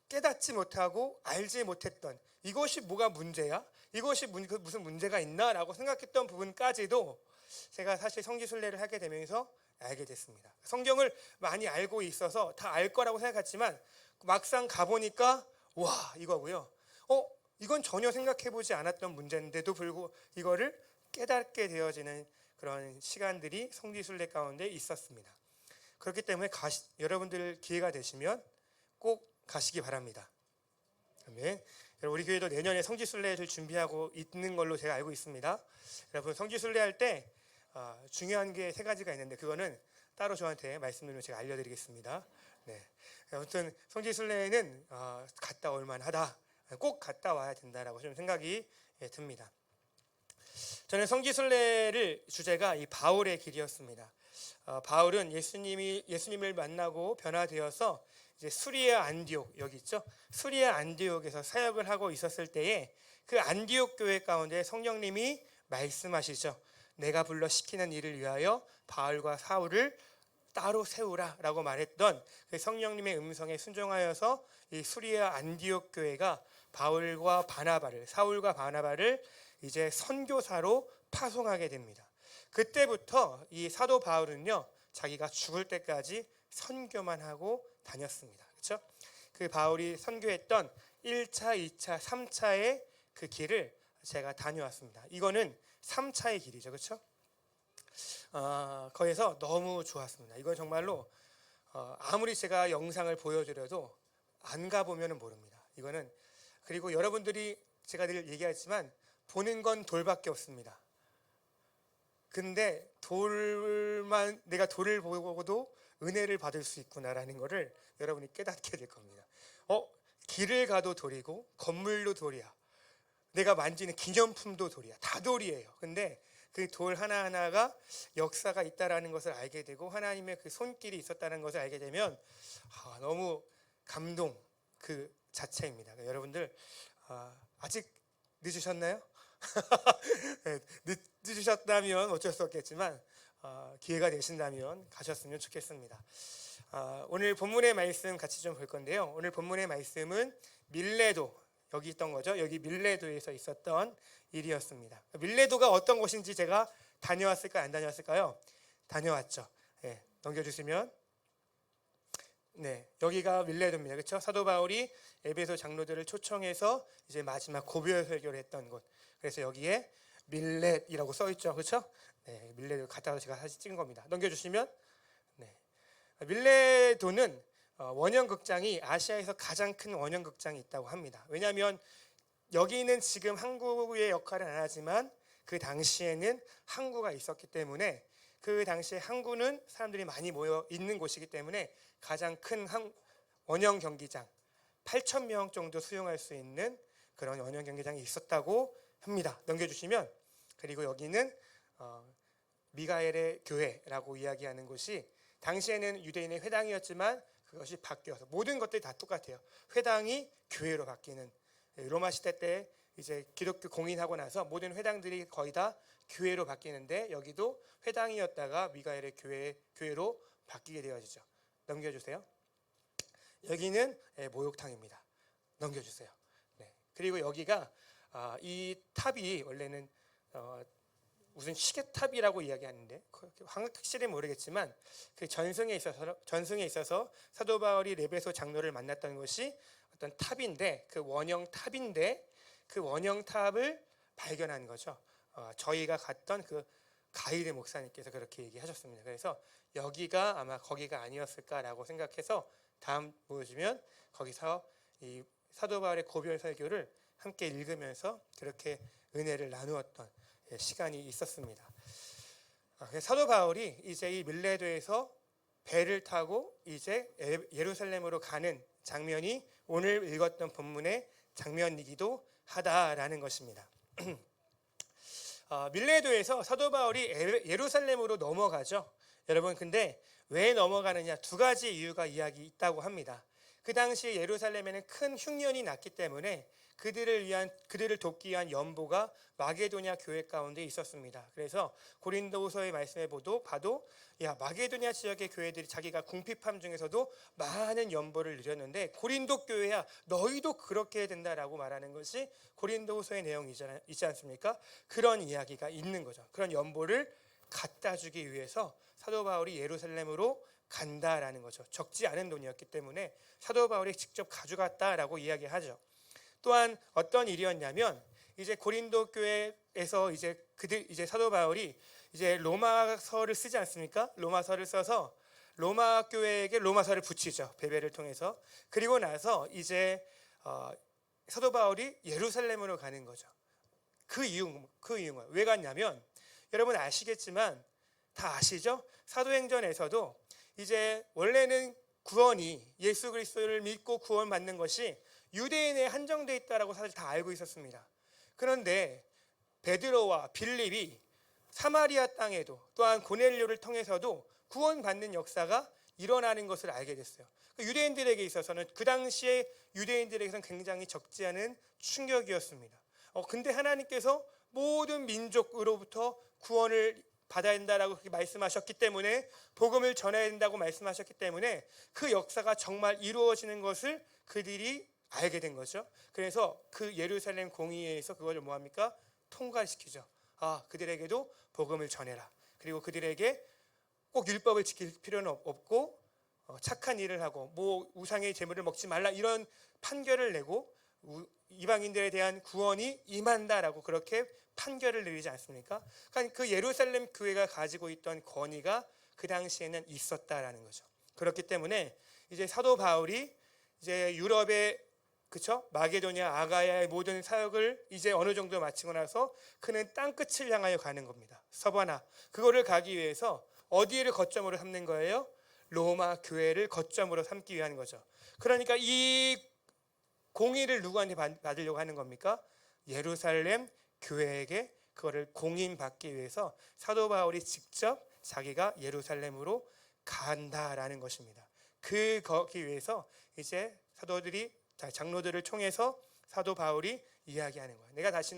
깨닫지 못하고 알지 못했던 이것이 뭐가 문제야? 이것이 무슨 문제가 있나? 라고 생각했던 부분까지도 제가 사실 성지순례를 하게 되면서 알게 됐습니다. 성경을 많이 알고 있어서 다 알 거라고 생각했지만 막상 가보니까 와 이거고요. 이건 전혀 생각해보지 않았던 문제인데도 불구하고 이거를 깨닫게 되어지는 그런 시간들이 성지순례 가운데 있었습니다. 그렇기 때문에 여러분들 기회가 되시면 꼭 가시기 바랍니다. 아멘. 우리 교회도 내년에 성지순례를 준비하고 있는 걸로 제가 알고 있습니다. 여러분 성지순례 할 때 중요한 게 3가지가 있는데 그거는 따로 저한테 말씀드리면 제가 알려드리겠습니다. 네. 아무튼 성지순례는 갔다 올 만하다. 꼭 갔다 와야 된다라고 좀 생각이 듭니다. 저는 성지순례를 주제가 이 바울의 길이었습니다. 바울은 예수님을 만나고 변화되어서 이제 수리아 안디옥 여기 있죠. 수리아 안디옥에서 사역을 하고 있었을 때에 그 안디옥 교회 가운데 성령님이 말씀하시죠. 내가 불러 시키는 일을 위하여 바울과 사울을 따로 세우라라고 말했던 그 성령님의 음성에 순종하여서 이 수리아 안디옥 교회가 바울과 바나바를, 사울과 바나바를 이제 선교사로 파송하게 됩니다. 그때부터 이 사도 바울은요, 자기가 죽을 때까지 선교만 하고 다녔습니다. 그렇죠? 그 바울이 선교했던 1차, 2차, 3차의 그 길을 제가 다녀왔습니다. 이거는 3차의 길이죠. 그렇죠? 거기서 너무 좋았습니다. 이건 정말로 아무리 제가 영상을 보여드려도 안 가보면 모릅니다. 이거는, 그리고 여러분들이 제가 늘 얘기하지만 보는 건 돌밖에 없습니다. 근데 내가 돌을 보고도 은혜를 받을 수 있구나라는 것을 여러분이 깨닫게 될 겁니다. 길을 가도 돌이고 건물도 돌이야. 내가 만지는 기념품도 돌이야. 다 돌이에요. 근데 그 돌 하나하나가 역사가 있다라는 것을 알게 되고 하나님의 그 손길이 있었다는 것을 알게 되면 너무 감동 그 자체입니다. 그러니까 여러분들 아직 늦으셨나요? 늦으셨다면 어쩔 수 없겠지만 기회가 되신다면 가셨으면 좋겠습니다. 오늘 본문의 말씀 같이 좀 볼 건데요. 오늘 본문의 말씀은 밀레도, 여기 있던 거죠. 여기 밀레도에서 있었던 일이었습니다. 밀레도가 어떤 곳인지 제가 다녀왔을까요? 안 다녀왔을까요? 다녀왔죠. 네, 넘겨주시면, 네, 여기가 밀레도입니다. 그렇죠? 사도 바울이 에베소 장로들을 초청해서 이제 마지막 고별 설교를 했던 곳. 그래서 여기에 밀렛이라고 써 있죠. 그렇죠? 네, 밀레도 갖다가 제가 사진 찍은 겁니다. 넘겨주시면, 네, 밀레도는 원형극장이 아시아에서 가장 큰 원형극장이 있다고 합니다. 왜냐하면 여기는 지금 항구의 역할은 안 하지만 그 당시에는 항구가 있었기 때문에, 그 당시에 항구는 사람들이 많이 모여 있는 곳이기 때문에 가장 큰 원형 경기장 8,000명 정도 수용할 수 있는 그런 원형 경기장이 있었다고 합니다. 넘겨주시면, 그리고 여기는 미가엘의 교회라고 이야기하는 곳이 당시에는 유대인의 회당이었지만 그것이 바뀌어서 모든 것들이 다 똑같아요. 회당이 교회로 바뀌는, 로마 시대 때 이제 기독교 공인하고 나서 모든 회당들이 거의 다 교회로 바뀌는데 여기도 회당이었다가 미가엘의 교회로 바뀌게 되어지죠. 넘겨주세요. 여기는 목욕탕입니다. 넘겨주세요. 네. 그리고 여기가 이 탑이 원래는 무슨 시계탑이라고 이야기하는데 확실히 모르겠지만 그 전승에 있어서 사도 바울이 에베소 장로를 만났던 것이 어떤 탑인데, 그 원형 탑인데 그 원형 탑을 발견한 거죠. 저희가 갔던 그 가이드 목사님께서 그렇게 얘기하셨습니다. 그래서 여기가 아마 거기가 아니었을까라고 생각해서 다음 보여주면 거기서 이 사도 바울의 고별 설교를 함께 읽으면서 그렇게 은혜를 나누었던 시간이 있었습니다. 사도 바울이 이제 이 밀레도에서 배를 타고 이제 예루살렘으로 가는 장면이 오늘 읽었던 본문의 장면이기도 하다라는 것입니다. 밀레도에서 사도 바울이 예루살렘으로 넘어가죠. 여러분, 근데 왜 넘어가느냐, 두 가지 이유가 있다고 합니다. 그 당시 예루살렘에는 큰 흉년이 났기 때문에 그들을 돕기 위한 연보가 마게도냐 교회 가운데 있었습니다. 그래서 고린도후서의 말씀에 봐도 마게도냐 지역의 교회들이 자기가 궁핍함 중에서도 많은 연보를 누렸는데 고린도 교회야 너희도 그렇게 해야 된다라고 말하는 것이 고린도후서의 내용이지 않습니까? 그런 이야기가 있는 거죠. 그런 연보를 갖다 주기 위해서 사도 바울이 예루살렘으로 간다라는 거죠. 적지 않은 돈이었기 때문에 사도 바울이 직접 가져갔다라고 이야기하죠. 또한 어떤 일이었냐면, 이제 고린도 교회에서 이제 사도 바울이 이제 로마서를 쓰지 않습니까? 로마서를 써서 로마 교회에게 로마서를 붙이죠. 베베를 통해서. 그리고 나서 이제 사도 바울이 예루살렘으로 가는 거죠. 그 이유가 왜 갔냐면, 여러분 아시겠지만 다 아시죠? 사도행전에서도 이제 원래는 구원이 예수 그리스도를 믿고 구원받는 것이 유대인에 한정되어 있다라고 사실 다 알고 있었습니다. 그런데 베드로와 빌립이 사마리아 땅에도 또한 고넬료를 통해서도 구원받는 역사가 일어나는 것을 알게 됐어요. 유대인들에게 있어서는 그 당시에 유대인들에게서는 굉장히 적지 않은 충격이었습니다. 근데 하나님께서 모든 민족으로부터 구원을 받아야 된다라고 그렇게 말씀하셨기 때문에 복음을 전해야 된다고 말씀하셨기 때문에 그 역사가 정말 이루어지는 것을 그들이 알게 된 거죠. 그래서 그 예루살렘 공의회에서 그걸 뭐합니까? 통과시키죠. 그들에게도 복음을 전해라. 그리고 그들에게 꼭 율법을 지킬 필요는 없고 착한 일을 하고 뭐 우상의 제물을 먹지 말라 이런 판결을 내고 이방인들에 대한 구원이 임한다라고 그렇게 판결을 내리지 않습니까? 그러니까 그 예루살렘 교회가 가지고 있던 권위가 그 당시에는 있었다라는 거죠. 그렇기 때문에 이제 사도 바울이 이제 유럽의 그쵸? 마게도니아, 아가야의 모든 사역을 이제 어느 정도 마치고 나서 그는 땅 끝을 향하여 가는 겁니다. 서바나. 그거를 가기 위해서 어디를 거점으로 삼는 거예요? 로마 교회를 거점으로 삼기 위한 거죠. 그러니까 이 공의를 누구한테 받으려고 하는 겁니까? 예루살렘 교회에게 그거를 공인받기 위해서 사도 바울이 직접 자기가 예루살렘으로 간다라는 것입니다. 거기 위해서 이제 장로들을 통해서 사도 바울이 이야기하는 거야. 내가 다시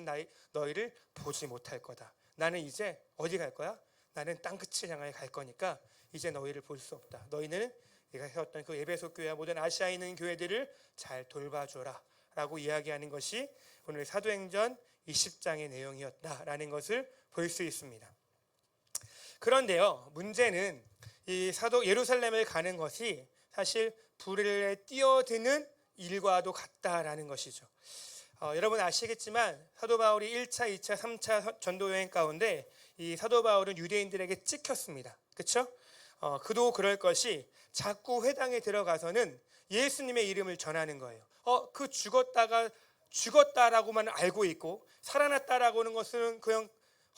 너희를 보지 못할 거다. 나는 이제 어디 갈 거야? 나는 땅 끝을 향하여 갈 거니까 이제 너희를 볼 수 없다. 너희는 내가 세웠던 그 에베소 교회와 모든 아시아에 있는 교회들을 잘 돌봐줘라 라고 이야기하는 것이 오늘 사도행전 20장의 내용이었다라는 것을 볼 수 있습니다. 그런데요, 문제는 이 예루살렘을 가는 것이 사실 불에 뛰어드는 일과도 같다라는 것이죠. 여러분 아시겠지만 사도 바울이 1차, 2차, 3차 전도 여행 가운데 이 사도 바울은 유대인들에게 찍혔습니다. 그렇죠? 그도 그럴 것이 자꾸 회당에 들어가서는 예수님의 이름을 전하는 거예요. 그 죽었다라고만 알고 있고 살아났다라고 하는 것은 그냥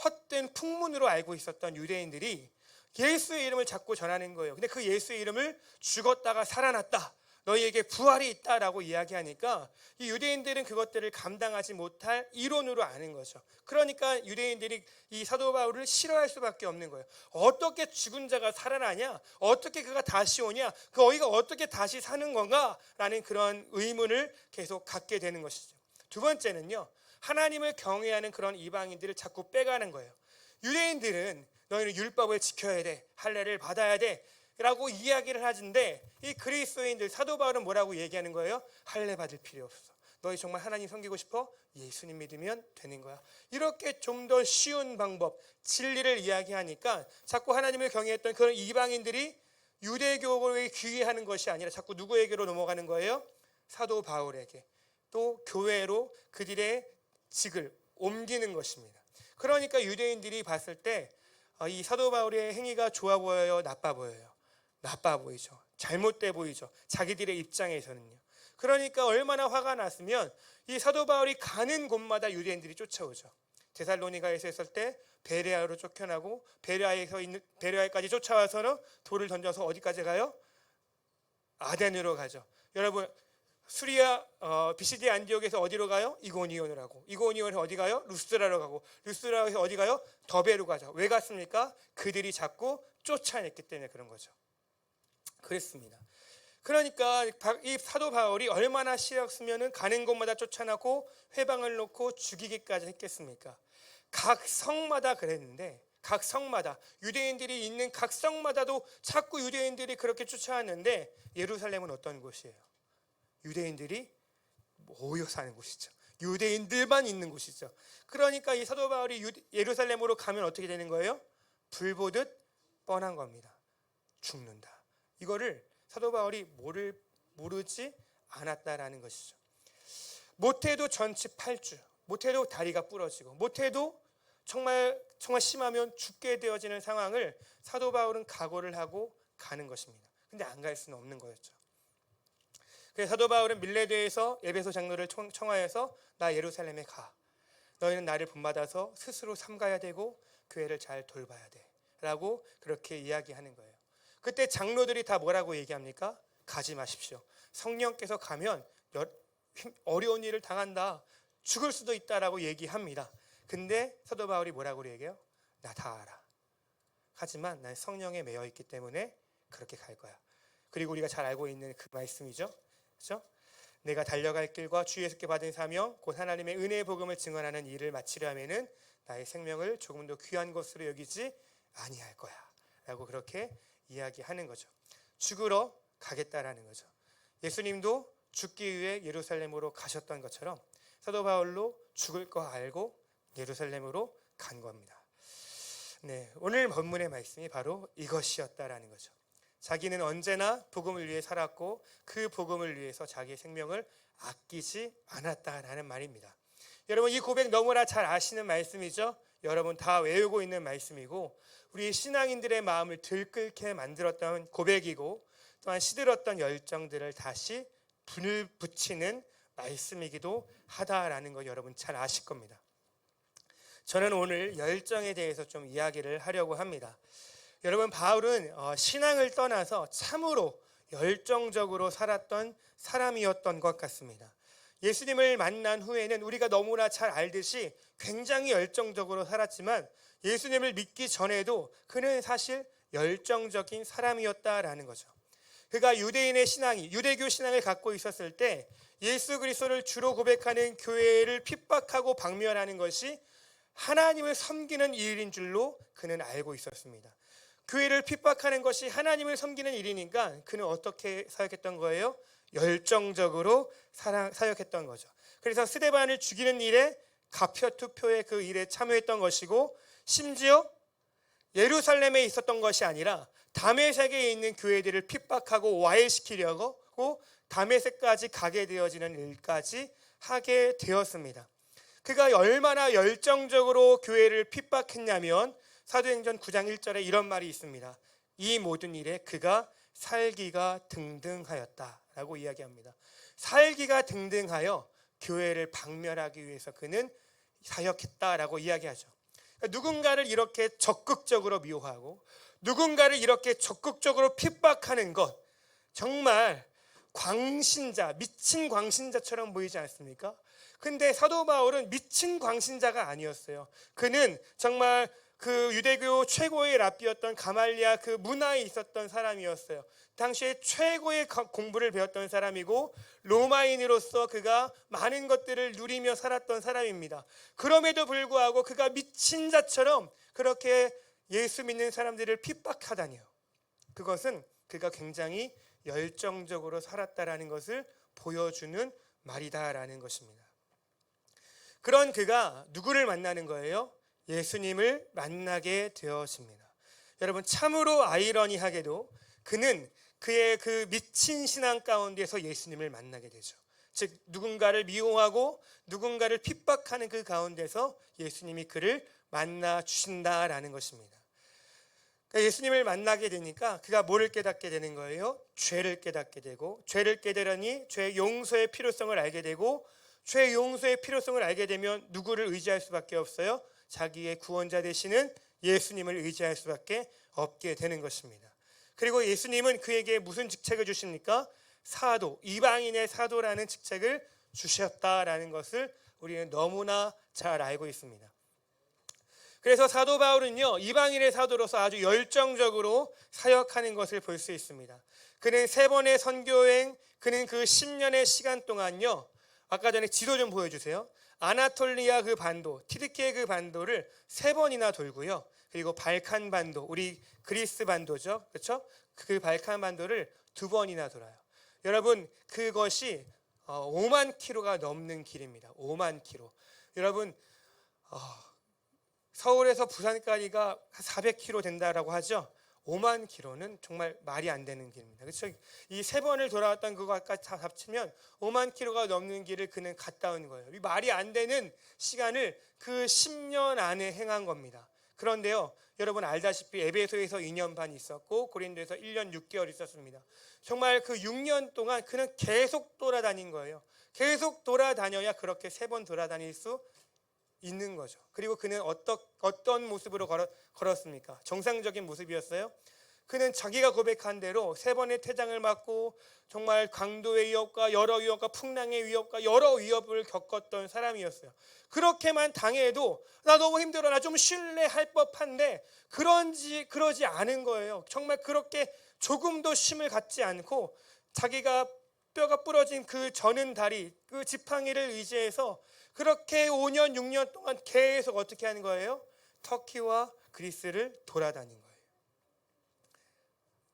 헛된 풍문으로 알고 있었던 유대인들이 예수의 이름을 자꾸 전하는 거예요. 근데 그 예수의 이름을 죽었다가 살아났다, 너희에게 부활이 있다라고 이야기하니까 이 유대인들은 그것들을 감당하지 못할 이론으로 아는 거죠. 그러니까 유대인들이 이 사도 바울을 싫어할 수밖에 없는 거예요. 어떻게 죽은 자가 살아나냐? 어떻게 그가 다시 오냐? 너희가 어떻게 다시 사는 건가? 라는 그런 의문을 계속 갖게 되는 것이죠. 두 번째는요, 하나님을 경외하는 그런 이방인들을 자꾸 빼가는 거예요. 유대인들은 너희는 율법을 지켜야 돼, 할례를 받아야 돼 라고 이야기를 하는데 이 그리스도인들 사도 바울은 뭐라고 얘기하는 거예요? 할례 받을 필요 없어. 너희 정말 하나님 섬기고 싶어? 예수님 믿으면 되는 거야. 이렇게 좀 더 쉬운 방법, 진리를 이야기하니까 자꾸 하나님을 경외했던 그런 이방인들이 유대교에 귀의하는 것이 아니라 자꾸 누구에게로 넘어가는 거예요? 사도 바울에게, 또 교회로 그들의 직을 옮기는 것입니다. 그러니까 유대인들이 봤을 때 이 사도 바울의 행위가 좋아 보여요? 나빠 보여요? 나빠 보이죠. 잘못돼 보이죠. 자기들의 입장에서는요. 그러니까 얼마나 화가 났으면 이 사도 바울이 가는 곳마다 유대인들이 쫓아오죠. 데살로니가에서 있을 때 베레아로 쫓겨나고 베레아까지 쫓아와서는 돌을 던져서 어디까지 가요? 아덴으로 가죠. 여러분 수리아 비시디 안디옥에서 어디로 가요? 이고니온으로 가고, 이고니온에서 어디 가요? 루스드라로 가고, 루스드라에서 어디 가요? 더베로 가죠. 왜 갔습니까? 그들이 자꾸 쫓아냈기 때문에 그런 거죠. 그랬습니다. 그러니까 이 사도 바울이 얼마나 싫었으면 가는 곳마다 쫓아나고 회방을 놓고 죽이기까지 했겠습니까? 각 성마다 그랬는데, 각 성마다 유대인들이 있는 각 성마다도 자꾸 유대인들이 그렇게 쫓아왔는데 예루살렘은 어떤 곳이에요? 유대인들이 모여 사는 곳이죠. 유대인들만 있는 곳이죠. 그러니까 이 사도 바울이 예루살렘으로 가면 어떻게 되는 거예요? 불 보듯 뻔한 겁니다. 죽는다. 이거를 사도 바울이 모르지 않았다라는 것이죠. 못해도 전치 8주, 못해도 다리가 부러지고, 못해도 정말 심하면 죽게 되어지는 상황을 사도 바울은 각오를 하고 가는 것입니다. 근데 안 갈 수는 없는 거였죠. 그래서 사도 바울은 밀레드에서 에베소 장로를 청하여서 나 예루살렘에 가. 너희는 나를 본받아서 스스로 삼가야 되고 교회를 잘 돌봐야 돼 라고 그렇게 이야기하는 거예요. 그때 장로들이 다 뭐라고 얘기합니까? 가지 마십시오. 성령께서 가면 어려운 일을 당한다, 죽을 수도 있다라고 얘기합니다. 근데 사도 바울이 뭐라고 얘기해요? 나 다 알아. 하지만 난 성령에 매여 있기 때문에 그렇게 갈 거야. 그리고 우리가 잘 알고 있는 그 말씀이죠. 그렇죠? 내가 달려갈 길과 주 예수께 받은 사명 곧 하나님의 은혜의 복음을 증언하는 일을 마치려 하면은 나의 생명을 조금 더 귀한 것으로 여기지 아니할 거야 라고 그렇게 이야기하는 거죠. 죽으러 가겠다라는 거죠. 예수님도 죽기 위해 예루살렘으로 가셨던 것처럼 사도 바울로 죽을 거 알고 예루살렘으로 간 겁니다. 네, 오늘 본문의 말씀이 바로 이것이었다라는 거죠. 자기는 언제나 복음을 위해 살았고 그 복음을 위해서 자기의 생명을 아끼지 않았다라는 말입니다. 여러분 이 고백 너무나 잘 아시는 말씀이죠. 여러분 다 외우고 있는 말씀이고 우리 신앙인들의 마음을 들끓게 만들었던 고백이고 또한 시들었던 열정들을 다시 불을 붙이는 말씀이기도 하다라는 거 여러분 잘 아실 겁니다. 저는 오늘 열정에 대해서 좀 이야기를 하려고 합니다. 여러분 바울은 신앙을 떠나서 참으로 열정적으로 살았던 사람이었던 것 같습니다. 예수님을 만난 후에는 우리가 너무나 잘 알듯이 굉장히 열정적으로 살았지만 예수님을 믿기 전에도 그는 사실 열정적인 사람이었다라는 거죠. 그가 유대인의 신앙이 유대교 신앙을 갖고 있었을 때 예수 그리스도를 주로 고백하는 교회를 핍박하고 박멸하는 것이 하나님을 섬기는 일인 줄로 그는 알고 있었습니다. 교회를 핍박하는 것이 하나님을 섬기는 일이니까 그는 어떻게 사역했던 거예요? 열정적으로 사역했던 거죠. 그래서 스데반을 죽이는 일에 가표투표의 그 일에 참여했던 것이고 심지어 예루살렘에 있었던 것이 아니라 다메섹에 있는 교회들을 핍박하고 와해시키려고 다메섹까지 가게 되어지는 일까지 하게 되었습니다. 그가 얼마나 열정적으로 교회를 핍박했냐면 사도행전 9장 1절에 이런 말이 있습니다. 이 모든 일에 그가 살기가 등등하였다라고 이야기합니다. 살기가 등등하여 교회를 박멸하기 위해서 그는 사역했다라고 이야기하죠. 누군가를 이렇게 적극적으로 미워하고 누군가를 이렇게 적극적으로 핍박하는 것 정말 광신자, 미친 광신자처럼 보이지 않습니까? 근데 사도 바울은 미친 광신자가 아니었어요. 그는 정말 그 유대교 최고의 랍비였던 가말리아 그 문화에 있었던 사람이었어요. 당시에 최고의 공부를 배웠던 사람이고 로마인으로서 그가 많은 것들을 누리며 살았던 사람입니다. 그럼에도 불구하고 그가 미친 자처럼 그렇게 예수 믿는 사람들을 핍박하다니요. 그것은 그가 굉장히 열정적으로 살았다라는 것을 보여주는 말이다라는 것입니다. 그런 그가 누구를 만나는 거예요? 예수님을 만나게 되었습니다. 여러분 참으로 아이러니하게도 그는 그의 그 미친 신앙 가운데서 예수님을 만나게 되죠. 즉 누군가를 미워하고 누군가를 핍박하는 그 가운데서 예수님이 그를 만나 주신다라는 것입니다. 그러니까 예수님을 만나게 되니까 그가 뭐를 깨닫게 되는 거예요? 죄를 깨닫게 되고 죄를 깨달으니 죄 용서의 필요성을 알게 되고 죄 용서의 필요성을 알게 되면 누구를 의지할 수밖에 없어요? 자기의 구원자 되시는 예수님을 의지할 수밖에 없게 되는 것입니다. 그리고 예수님은 그에게 무슨 직책을 주십니까? 사도, 이방인의 사도라는 직책을 주셨다라는 것을 우리는 너무나 잘 알고 있습니다. 그래서 사도 바울은요 이방인의 사도로서 아주 열정적으로 사역하는 것을 볼 수 있습니다. 그는 3번의 선교여행, 그는 그 10년의 시간 동안요 아까 전에 지도 좀 보여주세요. 아나톨리아 그 반도, 티르키의 그 반도를 3번이나 돌고요. 그리고 발칸 반도, 우리 그리스 반도죠, 그렇죠? 그 발칸 반도를 2번이나 돌아요. 여러분 그것이 5만 킬로가 넘는 길입니다. 5만 킬로. 여러분 서울에서 부산까지가 400킬로 된다라고 하죠. 5만 킬로는 정말 말이 안 되는 길입니다. 그렇죠? 이 3번을 돌아왔던 그것까지 다 합치면 5만 킬로가 넘는 길을 그는 갔다 온 거예요. 이 말이 안 되는 시간을 그 10년 안에 행한 겁니다. 그런데요, 여러분 알다시피 에베소에서 2년 반 있었고 고린도에서 1년 6개월 있었습니다. 정말 그 6년 동안 그는 계속 돌아다닌 거예요. 계속 돌아다녀야 그렇게 3번 돌아다닐 수 있는 거죠. 그리고 그는 어떤 모습으로 걸었습니까? 정상적인 모습이었어요. 그는 자기가 고백한 대로 3번의 태장을 맞고 정말 강도의 위협과 여러 위협과 풍랑의 위협과 여러 위협을 겪었던 사람이었어요. 그렇게만 당해도 나 너무 힘들어, 나 좀 쉴래 할 법한데 그러지 않은 거예요. 정말 그렇게 조금도 쉼을 갖지 않고 자기가 뼈가 부러진 그 저는 다리, 그 지팡이를 의지해서 그렇게 5년, 6년 동안 계속 어떻게 하는 거예요? 터키와 그리스를 돌아다닌 거예요.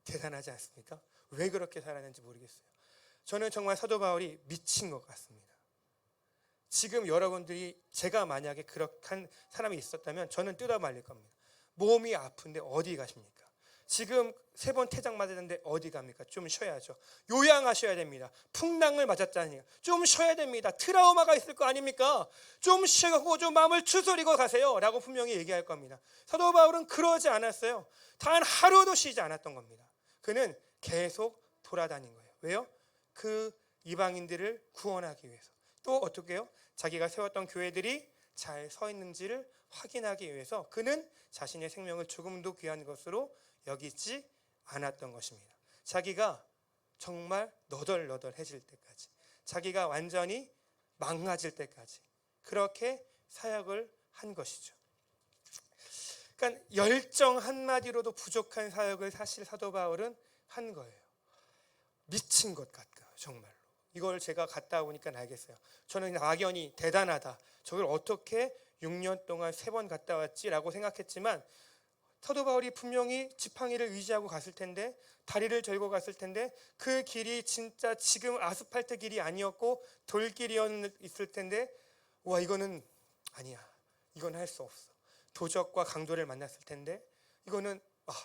대단하지 않습니까? 왜 그렇게 살았는지 모르겠어요. 저는 정말 사도 바울이 미친 것 같습니다. 지금 여러분들이 제가 만약에 그렇게 한 사람이 있었다면 저는 뜯어 말릴 겁니다. 몸이 아픈데 어디 가십니까? 지금 3번 태장 맞았는데 어디 갑니까? 좀 쉬어야죠. 요양하셔야 됩니다. 풍랑을 맞았다니까 좀 쉬어야 됩니다. 트라우마가 있을 거 아닙니까? 좀 쉬고 좀 마음을 추스리고 가세요 라고 분명히 얘기할 겁니다. 사도 바울은 그러지 않았어요. 단 하루도 쉬지 않았던 겁니다. 그는 계속 돌아다닌 거예요. 왜요? 그 이방인들을 구원하기 위해서. 또 어떻게 해요? 자기가 세웠던 교회들이 잘 서 있는지를 확인하기 위해서 그는 자신의 생명을 조금도 귀한 것으로 여기지 않았던 것입니다. 자기가 정말 너덜너덜해질 때까지, 자기가 완전히 망가질 때까지 그렇게 사역을 한 것이죠. 그러니까 열정 한마디로도 부족한 사역을 사실 사도 바울은 한 거예요. 미친 것 같아요. 정말로. 이걸 제가 갔다 오니까 알겠어요. 저는 막연히 대단하다. 저걸 어떻게 6년 동안 3번 갔다 왔지라고 생각했지만 사도 바울이 분명히 지팡이를 의지하고 갔을 텐데, 다리를 절고 갔을 텐데 그 길이 진짜 지금 아스팔트 길이 아니었고 돌길이었을 텐데, 와 이거는 아니야. 이건 할 수 없어. 도적과 강도를 만났을 텐데 이거는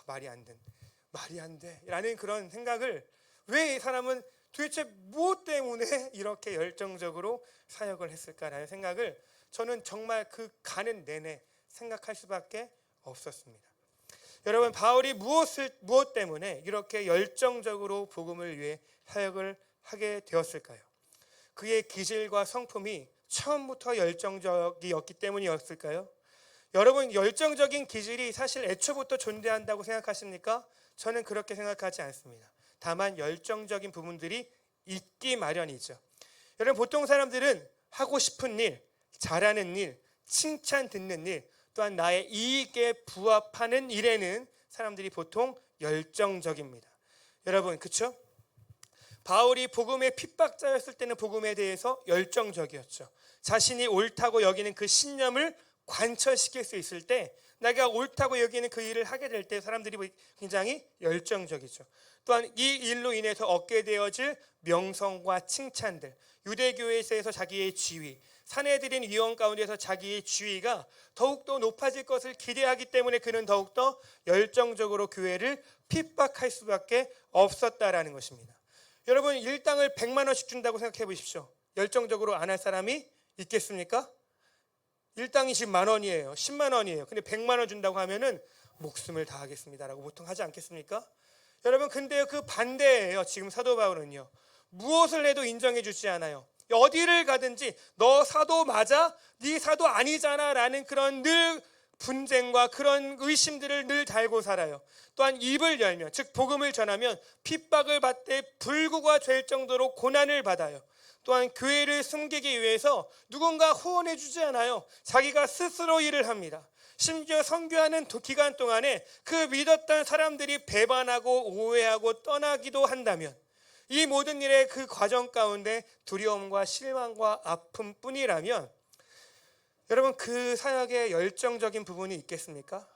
말이 안 돼 라는 그런 생각을, 왜 이 사람은 도대체 무엇 때문에 이렇게 열정적으로 사역을 했을까라는 생각을 저는 정말 그 가는 내내 생각할 수밖에 없었습니다. 여러분, 바울이 무엇 때문에 이렇게 열정적으로 복음을 위해 사역을 하게 되었을까요? 그의 기질과 성품이 처음부터 열정적이었기 때문이었을까요? 여러분, 열정적인 기질이 사실 애초부터 존재한다고 생각하십니까? 저는 그렇게 생각하지 않습니다. 다만 열정적인 부분들이 있기 마련이죠. 여러분, 보통 사람들은 하고 싶은 일, 잘하는 일, 칭찬 듣는 일, 또한 나의 이익에 부합하는 일에는 사람들이 보통 열정적입니다. 여러분, 그렇죠? 바울이 복음의 핍박자였을 때는 복음에 대해서 열정적이었죠. 자신이 옳다고 여기는 그 신념을 관철시킬 수 있을 때, 내가 옳다고 여기는 그 일을 하게 될 때 사람들이 굉장히 열정적이죠. 또한 이 일로 인해서 얻게 되어질 명성과 칭찬들, 유대교회에서 자기의 지위, 사내들인 위원 가운데서 자기의 지위가 더욱더 높아질 것을 기대하기 때문에 그는 더욱더 열정적으로 교회를 핍박할 수밖에 없었다라는 것입니다. 여러분, 일당을 100만 원씩 준다고 생각해 보십시오. 열정적으로 안 할 사람이 있겠습니까? 일당이 지금 10,000원이에요. 10만 원이에요. 근데 100만 원 준다고 하면은 목숨을 다하겠습니다라고 보통 하지 않겠습니까? 여러분, 근데 그 반대예요. 지금 사도 바울은요. 무엇을 해도 인정해 주지 않아요. 어디를 가든지 너 사도 맞아? 네 사도 아니잖아 라는 그런 늘 분쟁과 그런 의심들을 늘 달고 살아요. 또한 입을 열면, 즉 복음을 전하면 핍박을 받되 불구가 될 정도로 고난을 받아요. 또한 교회를 숨기기 위해서 누군가 후원해 주지 않아요. 자기가 스스로 일을 합니다. 심지어 선교하는 기간 동안에 그 믿었던 사람들이 배반하고 오해하고 떠나기도 한다면, 이 모든 일의 그 과정 가운데 두려움과 실망과 아픔뿐이라면 여러분, 그 사역에 열정적인 부분이 있겠습니까?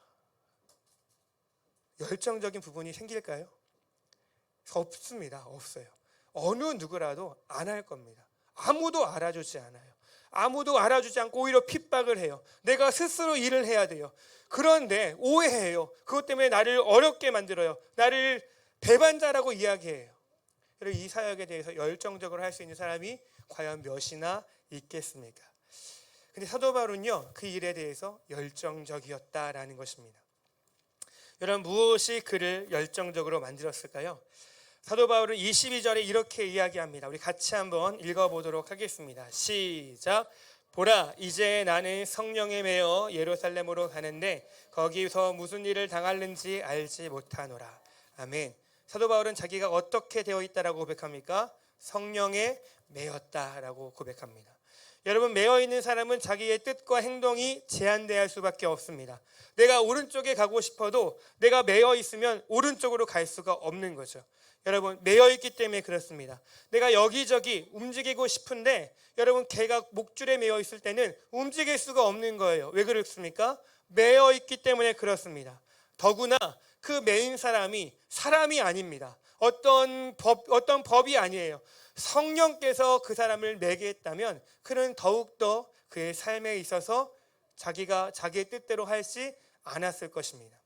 열정적인 부분이 생길까요? 없습니다. 없어요. 어느 누구라도 안 할 겁니다. 아무도 알아주지 않아요. 아무도 알아주지 않고 오히려 핍박을 해요. 내가 스스로 일을 해야 돼요. 그런데 오해해요. 그것 때문에 나를 어렵게 만들어요. 나를 배반자라고 이야기해요. 그리고 이 사역에 대해서 열정적으로 할 수 있는 사람이 과연 몇이나 있겠습니까? 근데 사도 바울은요, 그 일에 대해서 열정적이었다라는 것입니다. 여러분, 무엇이 그를 열정적으로 만들었을까요? 사도 바울은 22절에 이렇게 이야기합니다. 우리 같이 한번 읽어보도록 하겠습니다. 시작. 보라, 이제 나는 성령에 매여 예루살렘으로 가는데 거기서 무슨 일을 당할는지 알지 못하노라. 아멘. 사도 바울은 자기가 어떻게 되어 있다라고 고백합니까? 성령에 매였다라고 고백합니다. 여러분, 매여 있는 사람은 자기의 뜻과 행동이 제한될 수밖에 없습니다. 내가 오른쪽에 가고 싶어도 내가 매여 있으면 오른쪽으로 갈 수가 없는 거죠. 여러분, 매여 있기 때문에 그렇습니다. 내가 여기저기 움직이고 싶은데 여러분, 개가 목줄에 매여 있을 때는 움직일 수가 없는 거예요. 왜 그렇습니까? 매여 있기 때문에 그렇습니다. 더구나 그 매인 사람이 사람이 아닙니다. 어떤 법이 아니에요. 성령께서 그 사람을 매게 했다면 그는 더욱더 그의 삶에 있어서 자기가 자기의 뜻대로 하지 않았을 것입니다.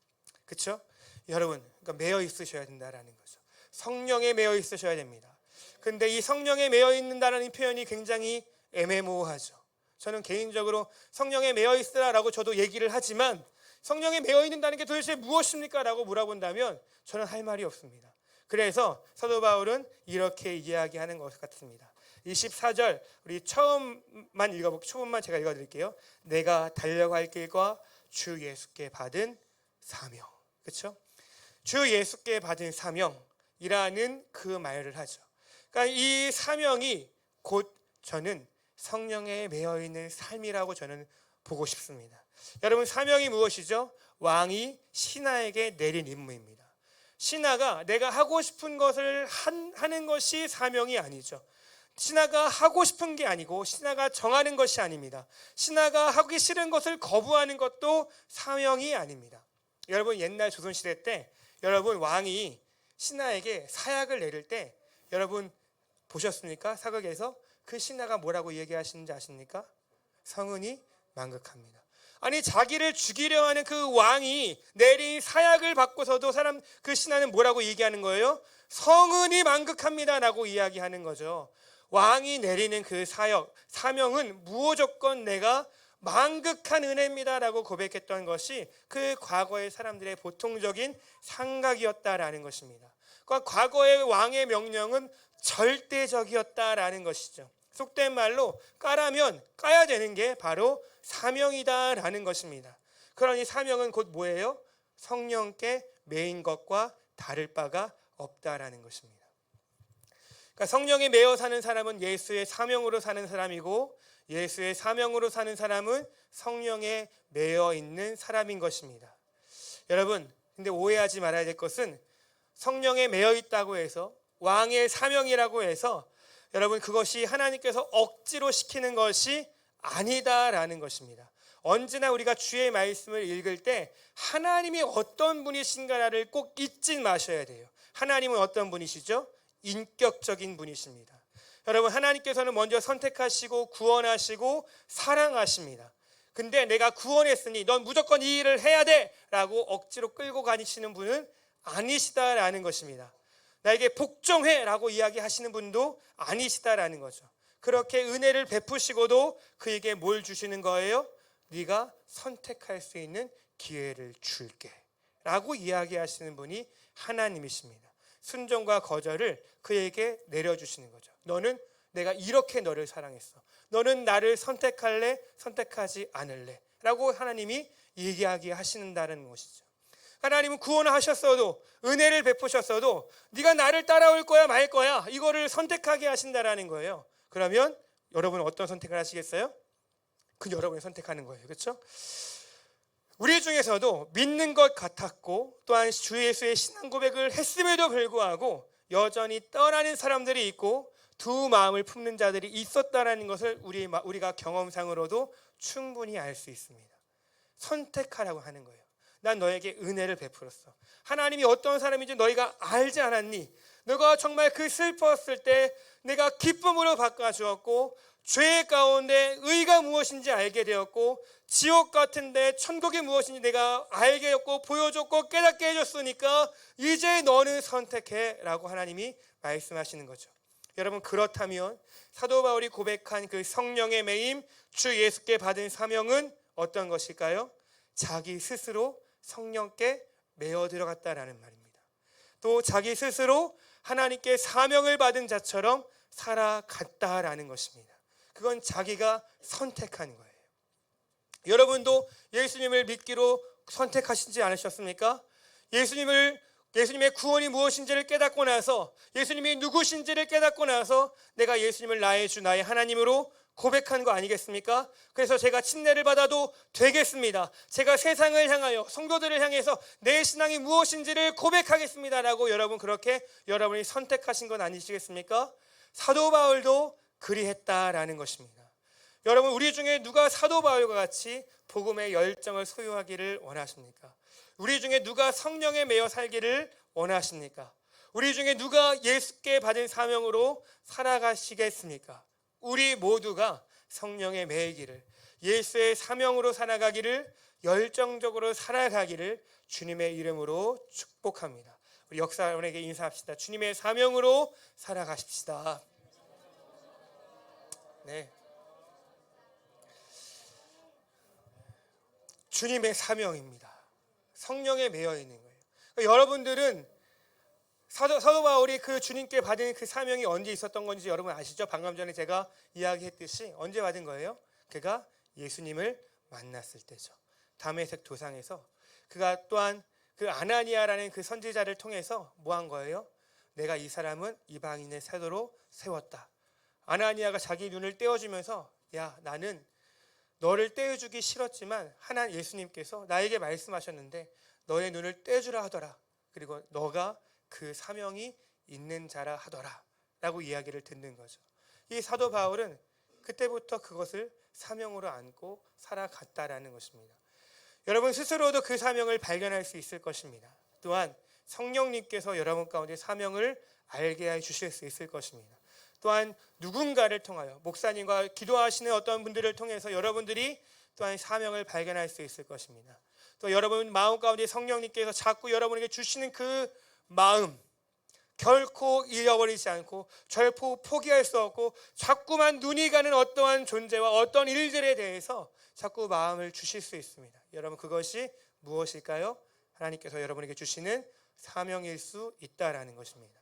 그렇죠? 여러분, 그러니까 매여 있으셔야 된다라는 거죠. 성령에 매여 있으셔야 됩니다. 근데 이 성령에 매여 있는다라는 표현이 굉장히 애매모호하죠. 저는 개인적으로 성령에 매여 있으라라고 저도 얘기를 하지만 성령에 매여 있는다는 게 도대체 무엇입니까? 라고 물어본다면 저는 할 말이 없습니다. 그래서 사도 바울은 이렇게 이야기하는 것 같습니다. 24절 우리 초음만 제가 읽어드릴게요. 내가 달려갈 길과 주 예수께 받은 사명. 그렇죠? 주 예수께 받은 사명이라는 그 말을 하죠. 그러니까 이 사명이 곧 저는 성령에 매여 있는 삶이라고 저는 보고 싶습니다. 여러분, 사명이 무엇이죠? 왕이 신하에게 내린 임무입니다. 신하가 내가 하고 싶은 것을 하는 것이 사명이 아니죠. 신하가 하고 싶은 게 아니고 신하가 정하는 것이 아닙니다. 신하가 하기 싫은 것을 거부하는 것도 사명이 아닙니다. 여러분, 옛날 조선시대 때 여러분, 왕이 신하에게 사약을 내릴 때 여러분 보셨습니까? 사극에서 그 신하가 뭐라고 얘기하시는지 아십니까? 성은이 망극합니다. 아니, 자기를 죽이려 하는 그 왕이 내린 사약을 받고서도 그 신하는 뭐라고 얘기하는 거예요? 성은이 망극합니다라고 이야기하는 거죠. 왕이 내리는 그 사명은 무조건 내가 망극한 은혜입니다라고 고백했던 것이 그 과거의 사람들의 보통적인 생각이었다라는 것입니다. 그러니까 과거의 왕의 명령은 절대적이었다라는 것이죠. 속된 말로 까라면 까야 되는 게 바로 사명이다라는 것입니다. 그러니 사명은 곧 뭐예요? 성령께 매인 것과 다를 바가 없다라는 것입니다. 그러니까 성령에 매여 사는 사람은 예수의 사명으로 사는 사람이고 예수의 사명으로 사는 사람은 성령에 매여 있는 사람인 것입니다. 여러분, 근데 오해하지 말아야 될 것은 성령에 매여 있다고 해서 왕의 사명이라고 해서 여러분, 그것이 하나님께서 억지로 시키는 것이 아니다라는 것입니다. 언제나 우리가 주의 말씀을 읽을 때 하나님이 어떤 분이신가를 꼭 잊지 마셔야 돼요. 하나님은 어떤 분이시죠? 인격적인 분이십니다. 여러분, 하나님께서는 먼저 선택하시고 구원하시고 사랑하십니다. 근데 내가 구원했으니 넌 무조건 이 일을 해야 돼 라고 억지로 끌고 가시는 분은 아니시다라는 것입니다. 나에게 복종해 라고 이야기하시는 분도 아니시다라는 거죠. 그렇게 은혜를 베푸시고도 그에게 뭘 주시는 거예요? 네가 선택할 수 있는 기회를 줄게 라고 이야기하시는 분이 하나님이십니다. 순종과 거절을 그에게 내려주시는 거죠. 너는 내가 이렇게 너를 사랑했어. 너는 나를 선택할래? 선택하지 않을래? 라고 하나님이 이야기하신다는 것이죠. 하나님은 구원을 하셨어도 은혜를 베푸셨어도 네가 나를 따라올 거야 말 거야 이거를 선택하게 하신다라는 거예요. 그러면 여러분은 어떤 선택을 하시겠어요? 그 여러분이 선택하는 거예요. 그렇죠? 우리 중에서도 믿는 것 같았고 또한 주 예수의 신앙 고백을 했음에도 불구하고 여전히 떠나는 사람들이 있고 두 마음을 품는 자들이 있었다라는 것을 우리가 경험상으로도 충분히 알 수 있습니다. 선택하라고 하는 거예요. 난 너에게 은혜를 베풀었어. 하나님이 어떤 사람인지 너희가 알지 않았니? 너가 정말 그 슬펐을 때 내가 기쁨으로 바꿔주었고 죄 가운데 의가 무엇인지 알게 되었고 지옥 같은데 천국이 무엇인지 내가 알게 되었고 보여줬고 깨닫게 해줬으니까 이제 너는 선택해 라고 하나님이 말씀하시는 거죠. 여러분, 그렇다면 사도 바울이 고백한 그 성령의 매임, 주 예수께 받은 사명은 어떤 것일까요? 자기 스스로 성령께 매어 들어갔다라는 말입니다. 또 자기 스스로 하나님께 사명을 받은 자처럼 살아갔다라는 것입니다. 그건 자기가 선택한 거예요. 여러분도 예수님을 믿기로 선택하시지 않으셨습니까? 예수님의 구원이 무엇인지를 깨닫고 나서 예수님이 누구신지를 깨닫고 나서 내가 예수님을 나의 주 나의 하나님으로 고백한 거 아니겠습니까? 그래서 제가 침례를 받아도 되겠습니다. 제가 세상을 향하여 성도들을 향해서 내 신앙이 무엇인지를 고백하겠습니다라고 여러분 그렇게 여러분이 선택하신 건 아니시겠습니까? 사도 바울도 그리했다라는 것입니다. 여러분 우리 중에 누가 사도 바울과 같이 복음의 열정을 소유하기를 원하십니까? 우리 중에 누가 성령에 매여 살기를 원하십니까? 우리 중에 누가 예수께 받은 사명으로 살아가시겠습니까? 우리 모두가 성령에 매이기를, 예수의 사명으로 살아가기를, 열정적으로 살아가기를 주님의 이름으로 축복합니다. 우리 역사원에게 인사합시다. 주님의 사명으로 살아가십시다. 네. 주님의 사명입니다. 성령에 매여 있는 거예요. 그러니까 여러분들은 사도 바울이 그 주님께 받은 그 사명이 언제 있었던 건지 여러분 아시죠? 방금 전에 제가 이야기했듯이 언제 받은 거예요? 그가 예수님을 만났을 때죠. 다메섹 도상에서 그가 또한 그 아나니아라는 그 선지자를 통해서 뭐 한 거예요? 내가 이 사람은 이방인의 사도로 세웠다. 아나니아가 자기 눈을 떼어주면서 야 나는 너를 떼어주기 싫었지만 하나님 예수님께서 나에게 말씀하셨는데 너의 눈을 떼주라 하더라. 그리고 너가 그 사명이 있는 자라 하더라 라고 이야기를 듣는 거죠. 이 사도 바울은 그때부터 그것을 사명으로 안고 살아갔다라는 것입니다. 여러분 스스로도 그 사명을 발견할 수 있을 것입니다. 또한 성령님께서 여러분 가운데 사명을 알게 해 주실 수 있을 것입니다. 또한 누군가를 통하여 목사님과 기도하시는 어떤 분들을 통해서 여러분들이 또한 사명을 발견할 수 있을 것입니다. 또 여러분 마음 가운데 성령님께서 자꾸 여러분에게 주시는 그 마음 결코 잃어버리지 않고 절코 포기할 수 없고 자꾸만 눈이 가는 어떠한 존재와 어떤 일들에 대해서 자꾸 마음을 주실 수 있습니다. 여러분 그것이 무엇일까요? 하나님께서 여러분에게 주시는 사명일 수 있다라는 것입니다.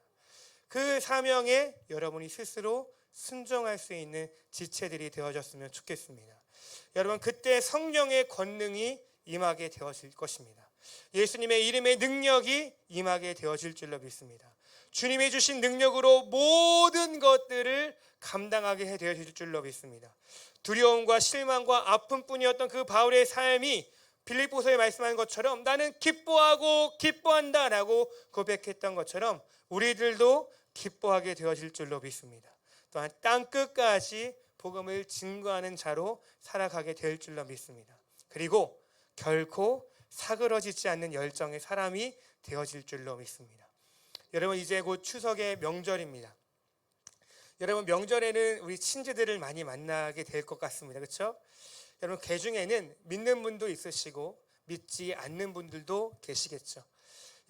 그 사명에 여러분이 스스로 순종할 수 있는 지체들이 되어졌으면 좋겠습니다. 여러분 그때 성령의 권능이 임하게 되어질 것입니다. 예수님의 이름의 능력이 임하게 되어질 줄로 믿습니다. 주님이 주신 능력으로 모든 것들을 감당하게 되어질 줄로 믿습니다. 두려움과 실망과 아픔뿐이었던 그 바울의 삶이 빌립보서에 말씀한 것처럼 나는 기뻐하고 기뻐한다라고 고백했던 것처럼 우리들도 기뻐하게 되어질 줄로 믿습니다. 또한 땅끝까지 복음을 증거하는 자로 살아가게 될 줄로 믿습니다. 그리고 결코 사그러지지 않는 열정의 사람이 되어질 줄로 믿습니다. 여러분 이제 곧 추석의 명절입니다. 여러분 명절에는 우리 친지들을 많이 만나게 될 것 같습니다. 그렇죠? 여러분 그 중에는 믿는 분도 있으시고 믿지 않는 분들도 계시겠죠.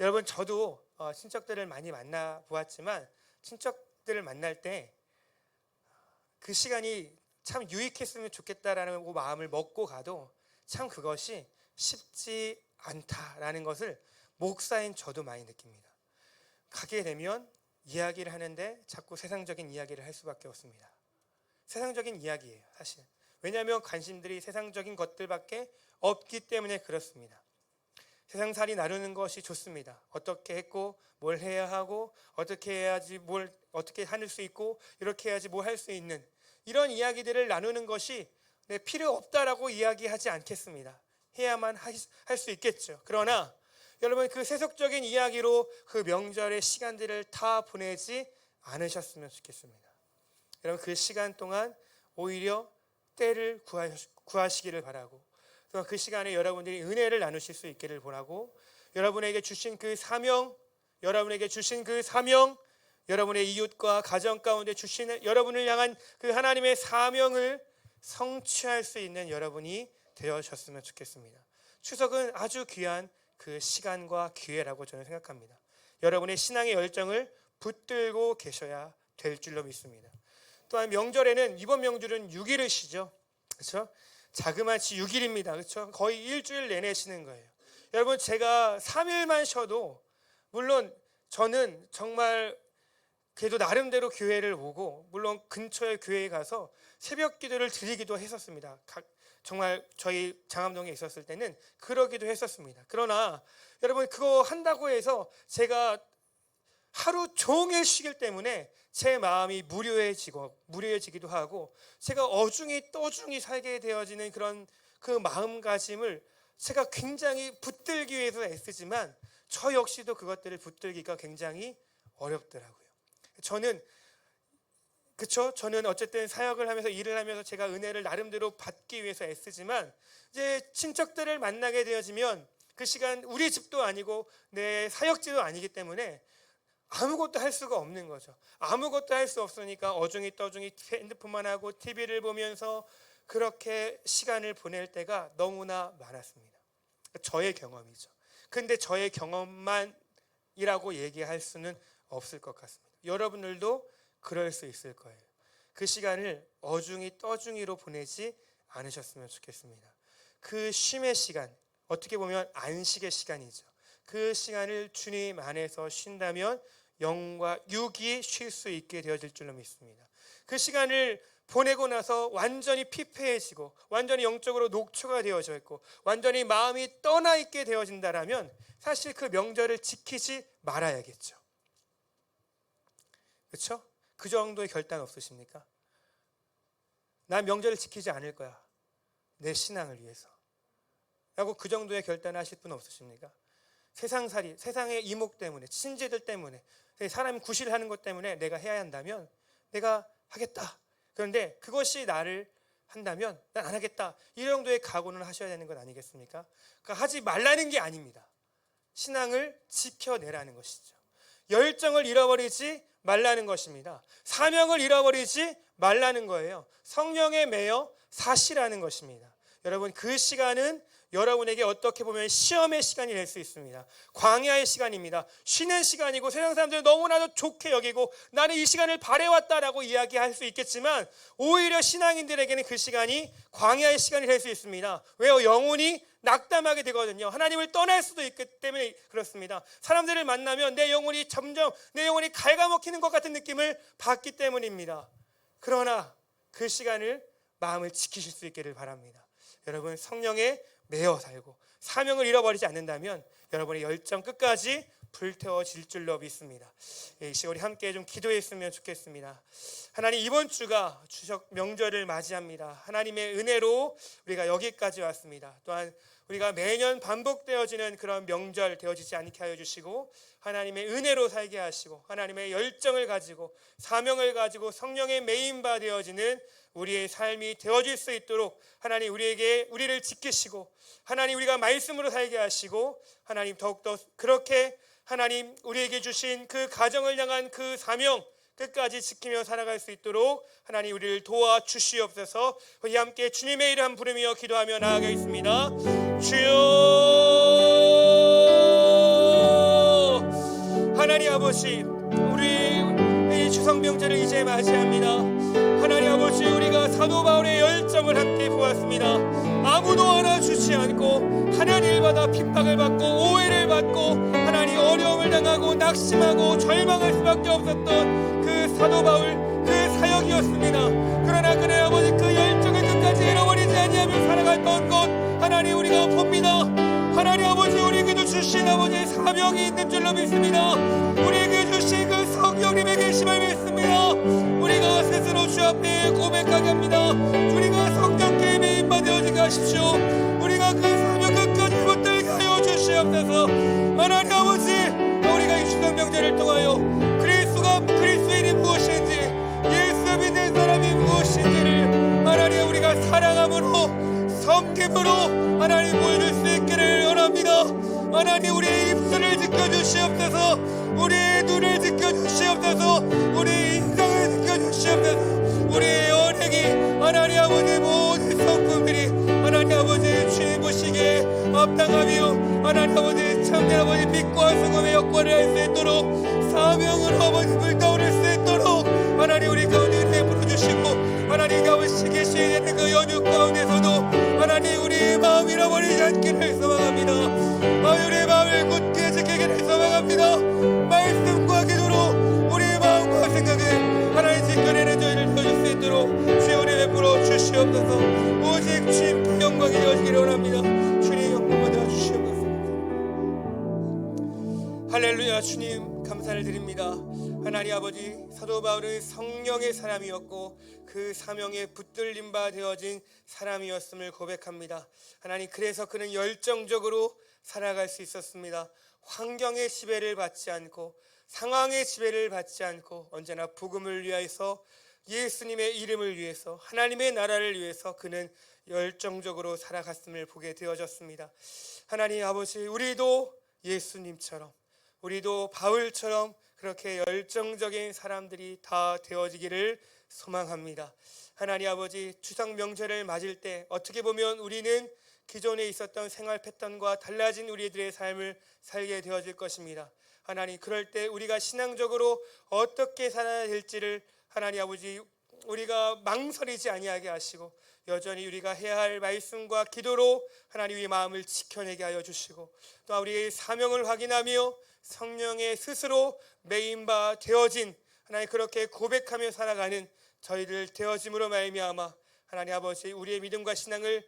여러분 저도 친척들을 많이 만나 보았지만 친척들을 만날 때 그 시간이 참 유익했으면 좋겠다라는 마음을 먹고 가도 참 그것이 쉽지 않다라는 것을 목사인 저도 많이 느낍니다. 가게 되면 이야기를 하는데 자꾸 세상적인 이야기를 할 수밖에 없습니다. 세상적인 이야기예요 사실. 왜냐하면 관심들이 세상적인 것들밖에 없기 때문에 그렇습니다. 세상살이 나누는 것이 좋습니다. 어떻게 했고 뭘 해야 하고 어떻게 해야지 뭘 어떻게 할 수 있고 이렇게 해야지 뭘 할 수 있는 이런 이야기들을 나누는 것이 필요 없다라고 이야기하지 않겠습니다. 해야만 할 수 있겠죠. 그러나 여러분 그 세속적인 이야기로 그 명절의 시간들을 다 보내지 않으셨으면 좋겠습니다. 여러분 그 시간 동안 오히려 때를 구하시기를 바라고 또 그 시간에 여러분들이 은혜를 나누실 수 있기를 바라고 여러분에게 주신 그 사명 여러분의 이웃과 가정 가운데 주시는 여러분을 향한 그 하나님의 사명을 성취할 수 있는 여러분이 되어셨으면 좋겠습니다. 추석은 아주 귀한 그 시간과 기회라고 저는 생각합니다. 여러분의 신앙의 열정을 붙들고 계셔야 될 줄로 믿습니다. 또한 명절에는 이번 명절은 6일을 쉬죠. 그렇죠? 자그마치 6일입니다. 그렇죠? 거의 일주일 내내 쉬는 거예요. 여러분 제가 3일만 쉬어도 물론 저는 정말 그래도 나름대로 교회를 오고 물론 근처의 교회에 가서 새벽 기도를 드리기도 했었습니다. 정말 저희 장암동에 있었을 때는 그러기도 했었습니다. 그러나 여러분 그거 한다고 해서 제가 하루 종일 쉬기 때문에 제 마음이 무료해지기도 하고 제가 어중이 떠중이 살게 되어지는 그런 그 마음가짐을 제가 굉장히 붙들기 위해서 애쓰지만 저 역시도 그것들을 붙들기가 굉장히 어렵더라고요. 저는 어쨌든 사역을 하면서 일을 하면서 제가 은혜를 나름대로 받기 위해서 애쓰지만 이제 친척들을 만나게 되어지면 그 시간 우리 집도 아니고 내 사역지도 아니기 때문에 아무것도 할 수가 없는 거죠. 아무것도 할 수 없으니까 어중이 떠중이 핸드폰만 하고 TV를 보면서 그렇게 시간을 보낼 때가 너무나 많았습니다. 저의 경험이죠. 근데 저의 경험만이라고 얘기할 수는 없을 것 같습니다. 여러분들도 그럴 수 있을 거예요. 그 시간을 어중이 떠중이로 보내지 않으셨으면 좋겠습니다. 그 쉼의 시간, 어떻게 보면 안식의 시간이죠. 그 시간을 주님 안에서 쉰다면 영과 육이 쉴 수 있게 되어질 줄로 믿습니다. 그 시간을 보내고 나서 완전히 피폐해지고 완전히 영적으로 녹초가 되어져 있고 완전히 마음이 떠나 있게 되어진다라면 사실 그 명절을 지키지 말아야겠죠. 그렇죠? 그 정도의 결단 없으십니까? 난 명절을 지키지 않을 거야. 내 신앙을 위해서. 라고 그 정도의 결단을 하실 분 없으십니까? 세상살이, 세상의 이목 때문에, 친지들 때문에, 사람이 구실하는 것 때문에 내가 해야 한다면 내가 하겠다. 그런데 그것이 나를 한다면 난 안 하겠다. 이 정도의 각오는 하셔야 되는 것 아니겠습니까? 그러니까 하지 말라는 게 아닙니다. 신앙을 지켜내라는 것이죠. 열정을 잃어버리지 말라는 것입니다. 사명을 잃어버리지 말라는 거예요. 성령에 매여 사시라는 것입니다. 여러분, 그 시간은 여러분에게 어떻게 보면 시험의 시간이 될 수 있습니다. 광야의 시간입니다. 쉬는 시간이고 세상 사람들은 너무나도 좋게 여기고 나는 이 시간을 바래왔다라고 이야기할 수 있겠지만 오히려 신앙인들에게는 그 시간이 광야의 시간이 될 수 있습니다. 왜요? 영혼이 낙담하게 되거든요. 하나님을 떠날 수도 있기 때문에 그렇습니다. 사람들을 만나면 내 영혼이 갉아먹히는 것 같은 느낌을 받기 때문입니다. 그러나 그 시간을 마음을 지키실 수 있기를 바랍니다. 여러분, 성령에 매여 살고 사명을 잃어버리지 않는다면 여러분의 열정 끝까지 불태워질 줄로 믿습니다. 이 시간 우리 함께 좀 기도했으면 좋겠습니다. 하나님, 이번 주가 추석 명절을 맞이합니다. 하나님의 은혜로 우리가 여기까지 왔습니다. 또한 우리가 매년 반복되어지는 그런 명절 되어지지 않게 하여 주시고 하나님의 은혜로 살게 하시고 하나님의 열정을 가지고 사명을 가지고 성령의 메인바 되어지는 우리의 삶이 되어질 수 있도록 하나님 우리를 지키시고 하나님 우리가 말씀으로 살게 하시고 하나님 더욱더 그렇게 하나님 우리에게 주신 그 가정을 향한 그 사명 끝까지 지키며 살아갈 수 있도록 하나님 우리를 도와주시옵소서. 우리 함께 주님의 이름 부르며 기도하며 나아가겠습니다. 주여, 하나님 아버지, 우리 이 추석 명절을 이제 맞이합니다. 하나님 아버지, 우리가 사도 바울의 열정을 함께 보았습니다. 아무도 알아주지 않고 하나님마다 핍박을 받고 오해를 받고 하나님 어려움을 당하고 낙심하고 절망할 수밖에 없었던 그 사도 바울, 그 사역이었습니다. 그러나 그의 아버지 그 열정을 끝까지 잃어버리지 아니하며 살아갔던 것 하나님 우리가 봅니다. 하나님 아버지, 우리에게도 주신 아버지의 사명이 있는 줄로 믿습니다. 우리에게 주신 그 성령님의 계심을 믿습니다. 우리가 스스로 주 앞에 고백하게 합니다. 우리가 성령께 메인받아지게 하십시오. 우리가 그 사명 끝까지 붙들게 하여 주시옵소서. 하나님 아버지, 우리가 이 추석 명절을 통하여 그리스도인이 무엇인지, 예수 믿는 사람이 무엇인지를 하나님 우리가 사랑함으로 섬김으로 하나님 보여줄 수 있기를 원합니다. 하나님 우리의 입술을 지켜주시옵소서. 우리의 눈을 지켜주시옵소서. 우리의 인상을 지켜주시옵소서. 우리의 연예기 하나님 아버지 모든 성품들이 하나님 아버지 주님 보시기에 합당하며 하나님 아버지 참된 아버지 빛과 소금의 역할을 할 수 있도록 사명을 아버지 불타오를 수 있도록 하나님 우리 가운데 은혜 부어주시고 하나님 가운데 계시는 그 연휴 가운데서도 하나님 우리의 마음 잃어버리지 않기를 소망합니다. 우리의 마음을 굳게 지키기를 소망합니다. 말씀과 기도로 우리의 마음과 생각을 하나님 지켜내는 저희를 도와줄 수 있도록 주의 은혜 베풀어 주시옵소서. 오직 주님께 영광이 되어지기를 원합니다. 주님 영광 받아 주시옵소서. 할렐루야. 할렐루야. 주님 감사를 드립니다. 하나님 아버지, 사도 바울은 성령의 사람이었고 그 사명에 붙들림 바 되어진 사람이었음을 고백합니다. 하나님, 그래서 그는 열정적으로 살아갈 수 있었습니다. 환경의 지배를 받지 않고 상황의 지배를 받지 않고 언제나 복음을 위해서, 예수님의 이름을 위해서, 하나님의 나라를 위해서 그는 열정적으로 살아갔음을 보게 되어졌습니다. 하나님 아버지, 우리도 예수님처럼, 우리도 바울처럼 그렇게 열정적인 사람들이 다 되어지기를 소망합니다. 하나님 아버지, 추석 명절을 맞을 때 어떻게 보면 우리는 기존에 있었던 생활 패턴과 달라진 우리들의 삶을 살게 되어질 것입니다. 하나님, 그럴 때 우리가 신앙적으로 어떻게 살아야 될지를 하나님 아버지, 우리가 망설이지 아니하게 하시고 여전히 우리가 해야 할 말씀과 기도로 하나님 우리의 마음을 지켜내게 하여 주시고, 또 우리의 사명을 확인하며 성령의 스스로 메인바 되어진 하나님, 그렇게 고백하며 살아가는 저희들 되어짐으로 말미암아 하나님 아버지, 우리의 믿음과 신앙을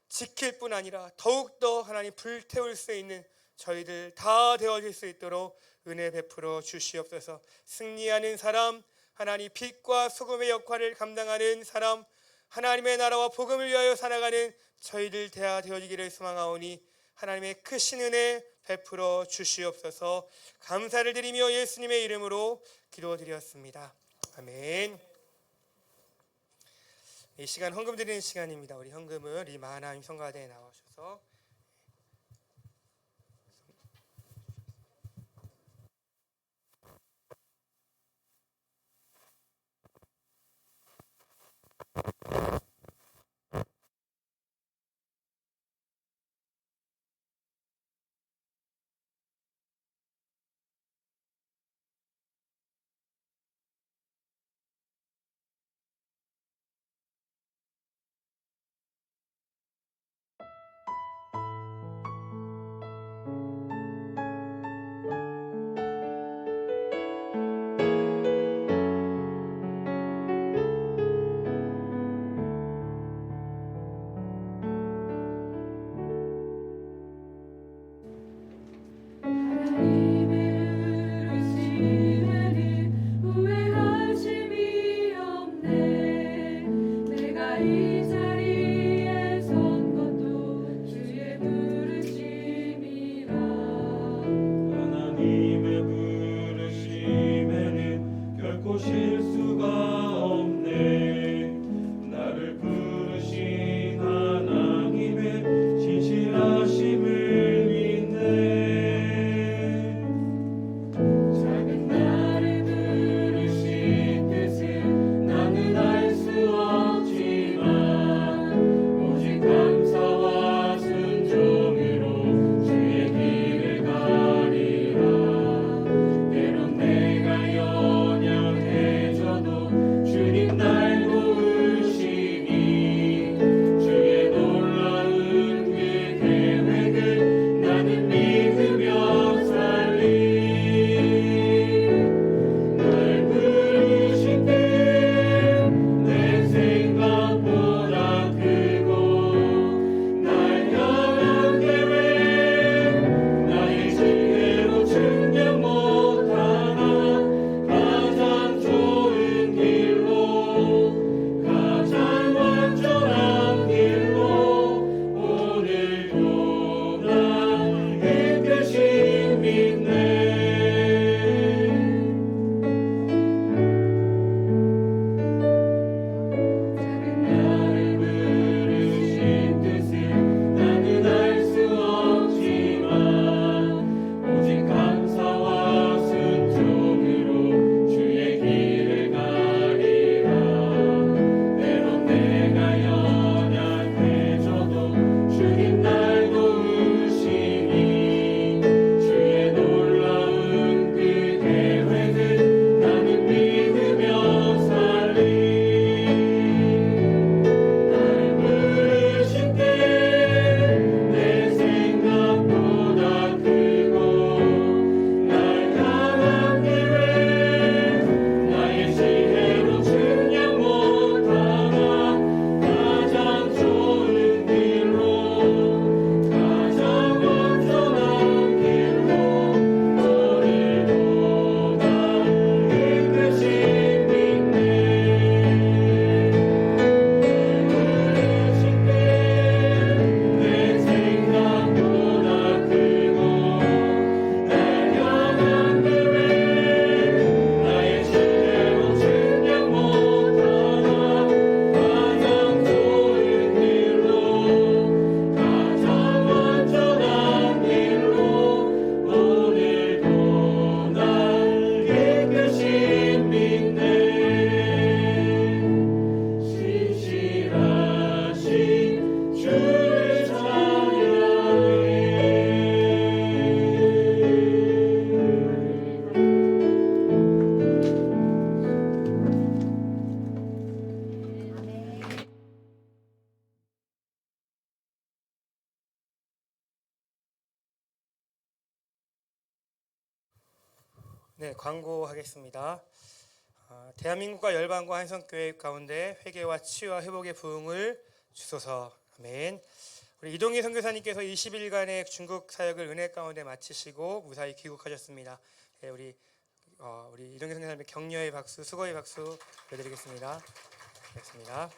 지킬 뿐 아니라 더욱더 하나님 불태울 수 있는 저희들 다 되어질 수 있도록 은혜 베풀어 주시옵소서. 승리하는 사람, 하나님 빛과 소금의 역할을 감당하는 사람, 하나님의 나라와 복음을 위하여 살아가는 저희들 다 되어지기를 소망하오니 하나님의 크신 은혜 베풀어 주시옵소서. 감사를 드리며 예수님의 이름으로 기도드렸습니다. 아멘. 이 시간 헌금 드리는 시간입니다. 우리 헌금을 이 마하나임 성가대에 나오셔서 네, 광고하겠습니다. 대한민국과 열방과 한성교회 가운데 회개와 치유와 회복의 부흥을 주소서. 아멘. 우리 이동희 선교사님께서 20일간의 중국 사역을 은혜 가운데 마치시고 무사히 귀국하셨습니다. 네, 우리 이동희 선교사님의 격려의 박수, 수고의 박수 보여드리겠습니다. 고맙습니다.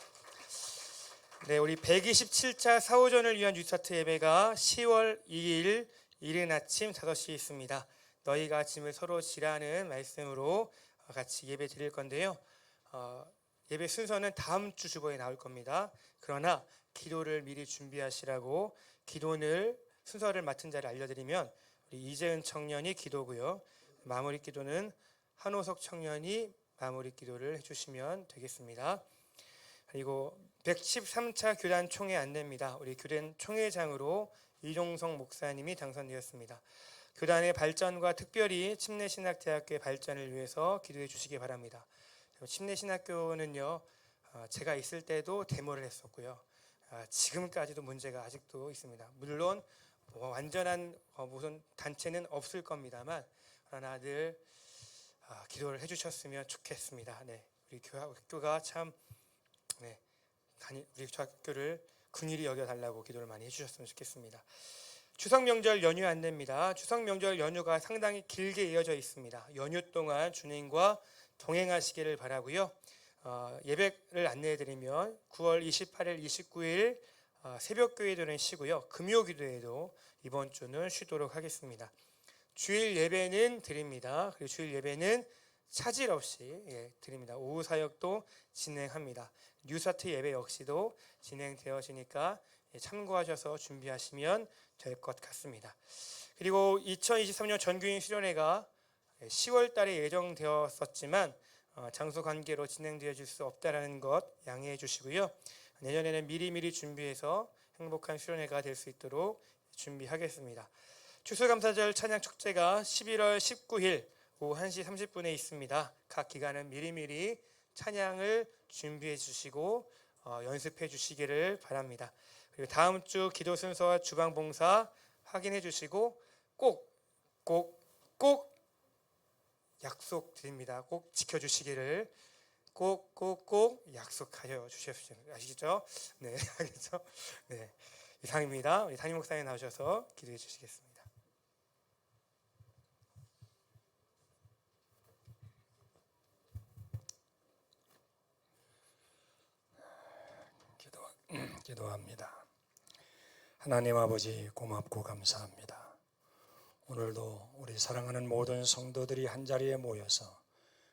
네, 우리 127차 사오전을 위한 뉴스타트 예배가 10월 2일 이른 아침 5시에 있습니다. 너희가 짐을 서로 지라는 말씀으로 같이 예배 드릴 건데요. 예배 순서는 다음 주 주보에 나올 겁니다. 그러나 기도를 미리 준비하시라고 기도를 순서를 맡은 자를 알려드리면 우리 이재은 청년이 기도고요. 마무리 기도는 한호석 청년이 마무리 기도를 해주시면 되겠습니다. 그리고 113차 교단 총회 안내입니다. 우리 교단 총회장으로 이종성 목사님이 당선되었습니다. 교단의 발전과 특별히 침례신학대학교의 발전을 위해서 기도해 주시기 바랍니다. 침례신학교는요, 제가 있을 때도 데모를 했었고요. 지금까지도 문제가 아직도 있습니다. 물론 완전한 무슨 단체는 없을 겁니다만 그러나 늘 기도를 해주셨으면 좋겠습니다. 네, 우리 교회가 참 우리 학교를 긍휼히 여겨달라고 기도를 많이 해주셨으면 좋겠습니다. 추석 명절 연휴 안내입니다. 추석 명절 연휴가 상당히 길게 이어져 있습니다. 연휴 동안 주님과 동행하시기를 바라고요. 예배를 안내해드리면 9월 28일, 29일 새벽 기도는 쉬고요. 금요 기도회도 이번 주는 쉬도록 하겠습니다. 주일 예배는 드립니다. 그리고 주일 예배는 차질 없이 드립니다. 오후 사역도 진행합니다. 뉴스타트 예배 역시도 진행되어지니까 참고하셔서 준비하시면 될 것 같습니다. 그리고 2023년 전교인 수련회가 10월 달에 예정되었었지만 장소 관계로 진행되어질 수 없다는 것 양해해 주시고요. 내년에는 미리미리 준비해서 행복한 수련회가 될 수 있도록 준비하겠습니다. 추수감사절 찬양 축제가 11월 19일 오후 1시 30분에 있습니다. 각 기관은 미리미리 찬양을 준비해 주시고 연습해 주시기를 바랍니다. 그리고 다음 주 기도 순서와 주방 봉사 확인해 주시고 꼭 약속드립니다. 꼭 지켜주시기를 꼭 약속하여 주십시오. 아시죠? 네, 알겠죠? 네, 이상입니다. 우리 담임 목사님 나오셔서 기도해 주시겠습니다. 기도합니다. 하나님 아버지 고맙고 감사합니다. 오늘도 우리 사랑하는 모든 성도들이 한자리에 모여서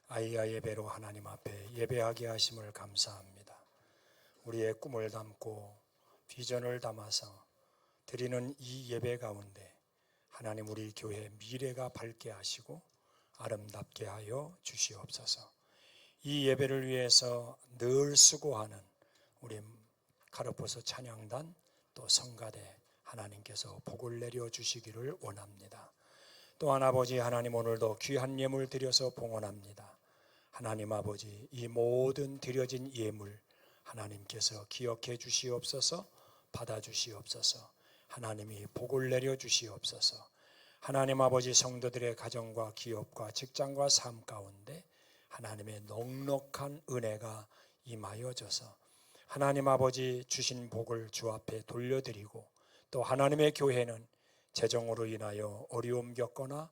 아이야 예배로 하나님 앞에 예배하게 하심을 감사합니다. 우리의 꿈을 담고 비전을 담아서 드리는 이 예배 가운데 하나님 우리 교회 미래가 밝게 하시고 아름답게 하여 주시옵소서. 이 예배를 위해서 늘 수고하는 우리 카르포스 찬양단 또 성가대 하나님께서 복을 내려 주시기를 원합니다. 또한 아버지 하나님 오늘도 귀한 예물 드려서 봉헌합니다. 하나님 아버지 이 모든 드려진 예물 하나님께서 기억해 주시옵소서, 받아 주시옵소서. 하나님이 복을 내려 주시옵소서. 하나님 아버지 성도들의 가정과 기업과 직장과 삶 가운데 하나님의 넉넉한 은혜가 임하여져서 하나님 아버지 주신 복을 주 앞에 돌려드리고 또 하나님의 교회는 재정으로 인하여 어려움 겪거나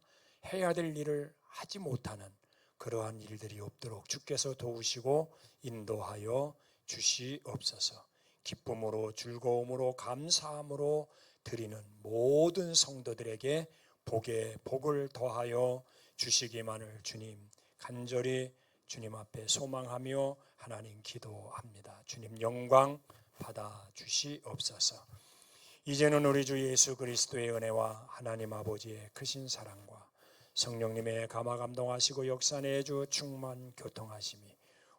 해야 될 일을 하지 못하는 그러한 일들이 없도록 주께서 도우시고 인도하여 주시옵소서. 기쁨으로 즐거움으로 감사함으로 드리는 모든 성도들에게 복에 복을 더하여 주시기만을 주님 간절히 주님 앞에 소망하며 하나님 기도합니다. 주님 영광 받아 주시옵소서. 이제는 우리 주 예수 그리스도의 은혜와 하나님 아버지의 크신 사랑과 성령님의 감화 감동하시고 역사 내주 충만 교통하심이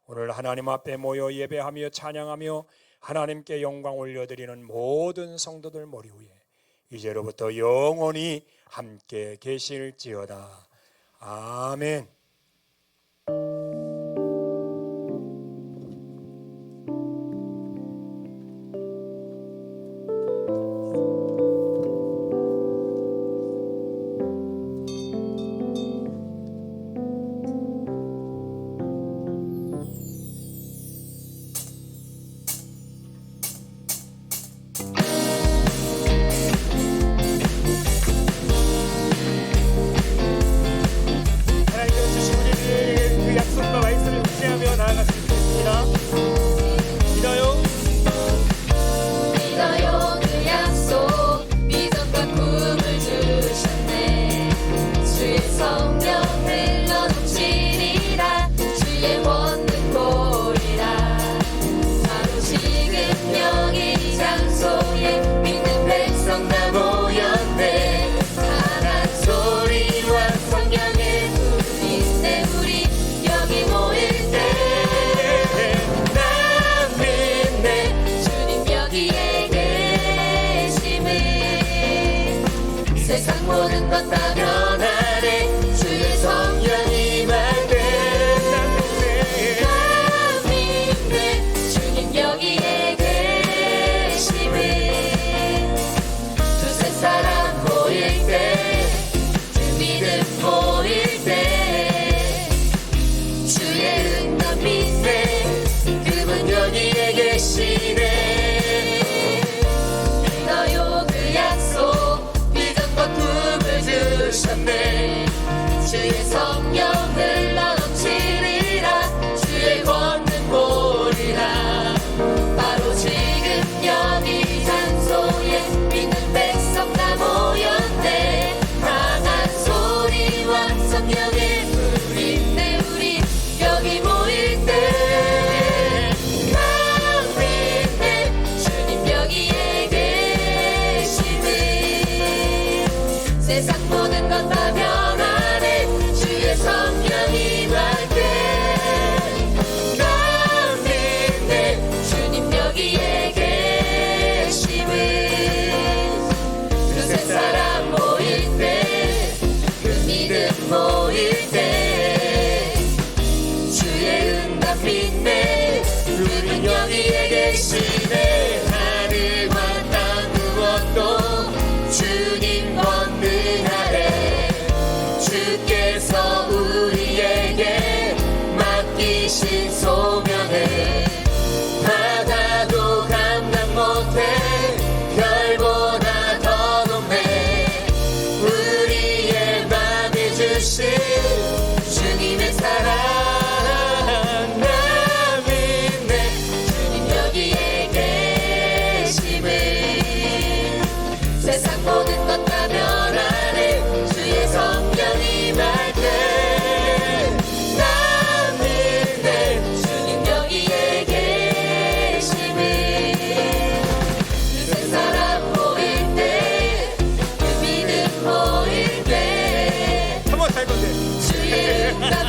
오늘 하나님 앞에 모여 예배하며 찬양하며 하나님께 영광 올려드리는 모든 성도들 머리 위에 이제로부터 영원히 함께 계실지어다. 아멘. 성령 흘러넘치리라 주의 권능 보리라 바로 지금 여기 이 장소에 믿는 백성 다 모였네 강한 소리와 성령의 불인데 우리 여기 모일 때 나 믿네 주님 여기에 계심을 세상 모든 것 다 변하네 주의 성령이 임하네 나 믿네 주님 여기에 계심을 두세 사람 모일 때 주 믿음 모일 때 주의 응답 믿네 그분 여기에 계시네 믿어요 그 약속 비전과 꿈을 주셨네 주의 성령 흘러넘치리라 주의 권능 보리라 바로 지금 여기 장소에 믿는 백성 다 모였네 강한 소리와 성령의 불인데 우리 여기 모일 때 나 믿네 주님 여기에 계심을 세상 모든 것 다 변하네 주의 성령이 임할 때나 믿네 주님 여기에 계심을 두세 사람 모일 때 그 믿음 모일 때 주의 응답 믿네 그분 여기에 계시네 하늘과 땅 무엇도 주님 권능하래 주께서 우리에게 맡기신 소명을 바다도 감당 못해 별보다 더 높네 우리의 맘에 주신 주님의 사랑 나 믿네 주님 여기에 계심을 세상 모든 것 다 변하네 주의 성령이 임할 때나 믿네 주님 여기에 계심을 두세 사람 모일 때그 믿음 모일 때 한번 할 건데 주의 응답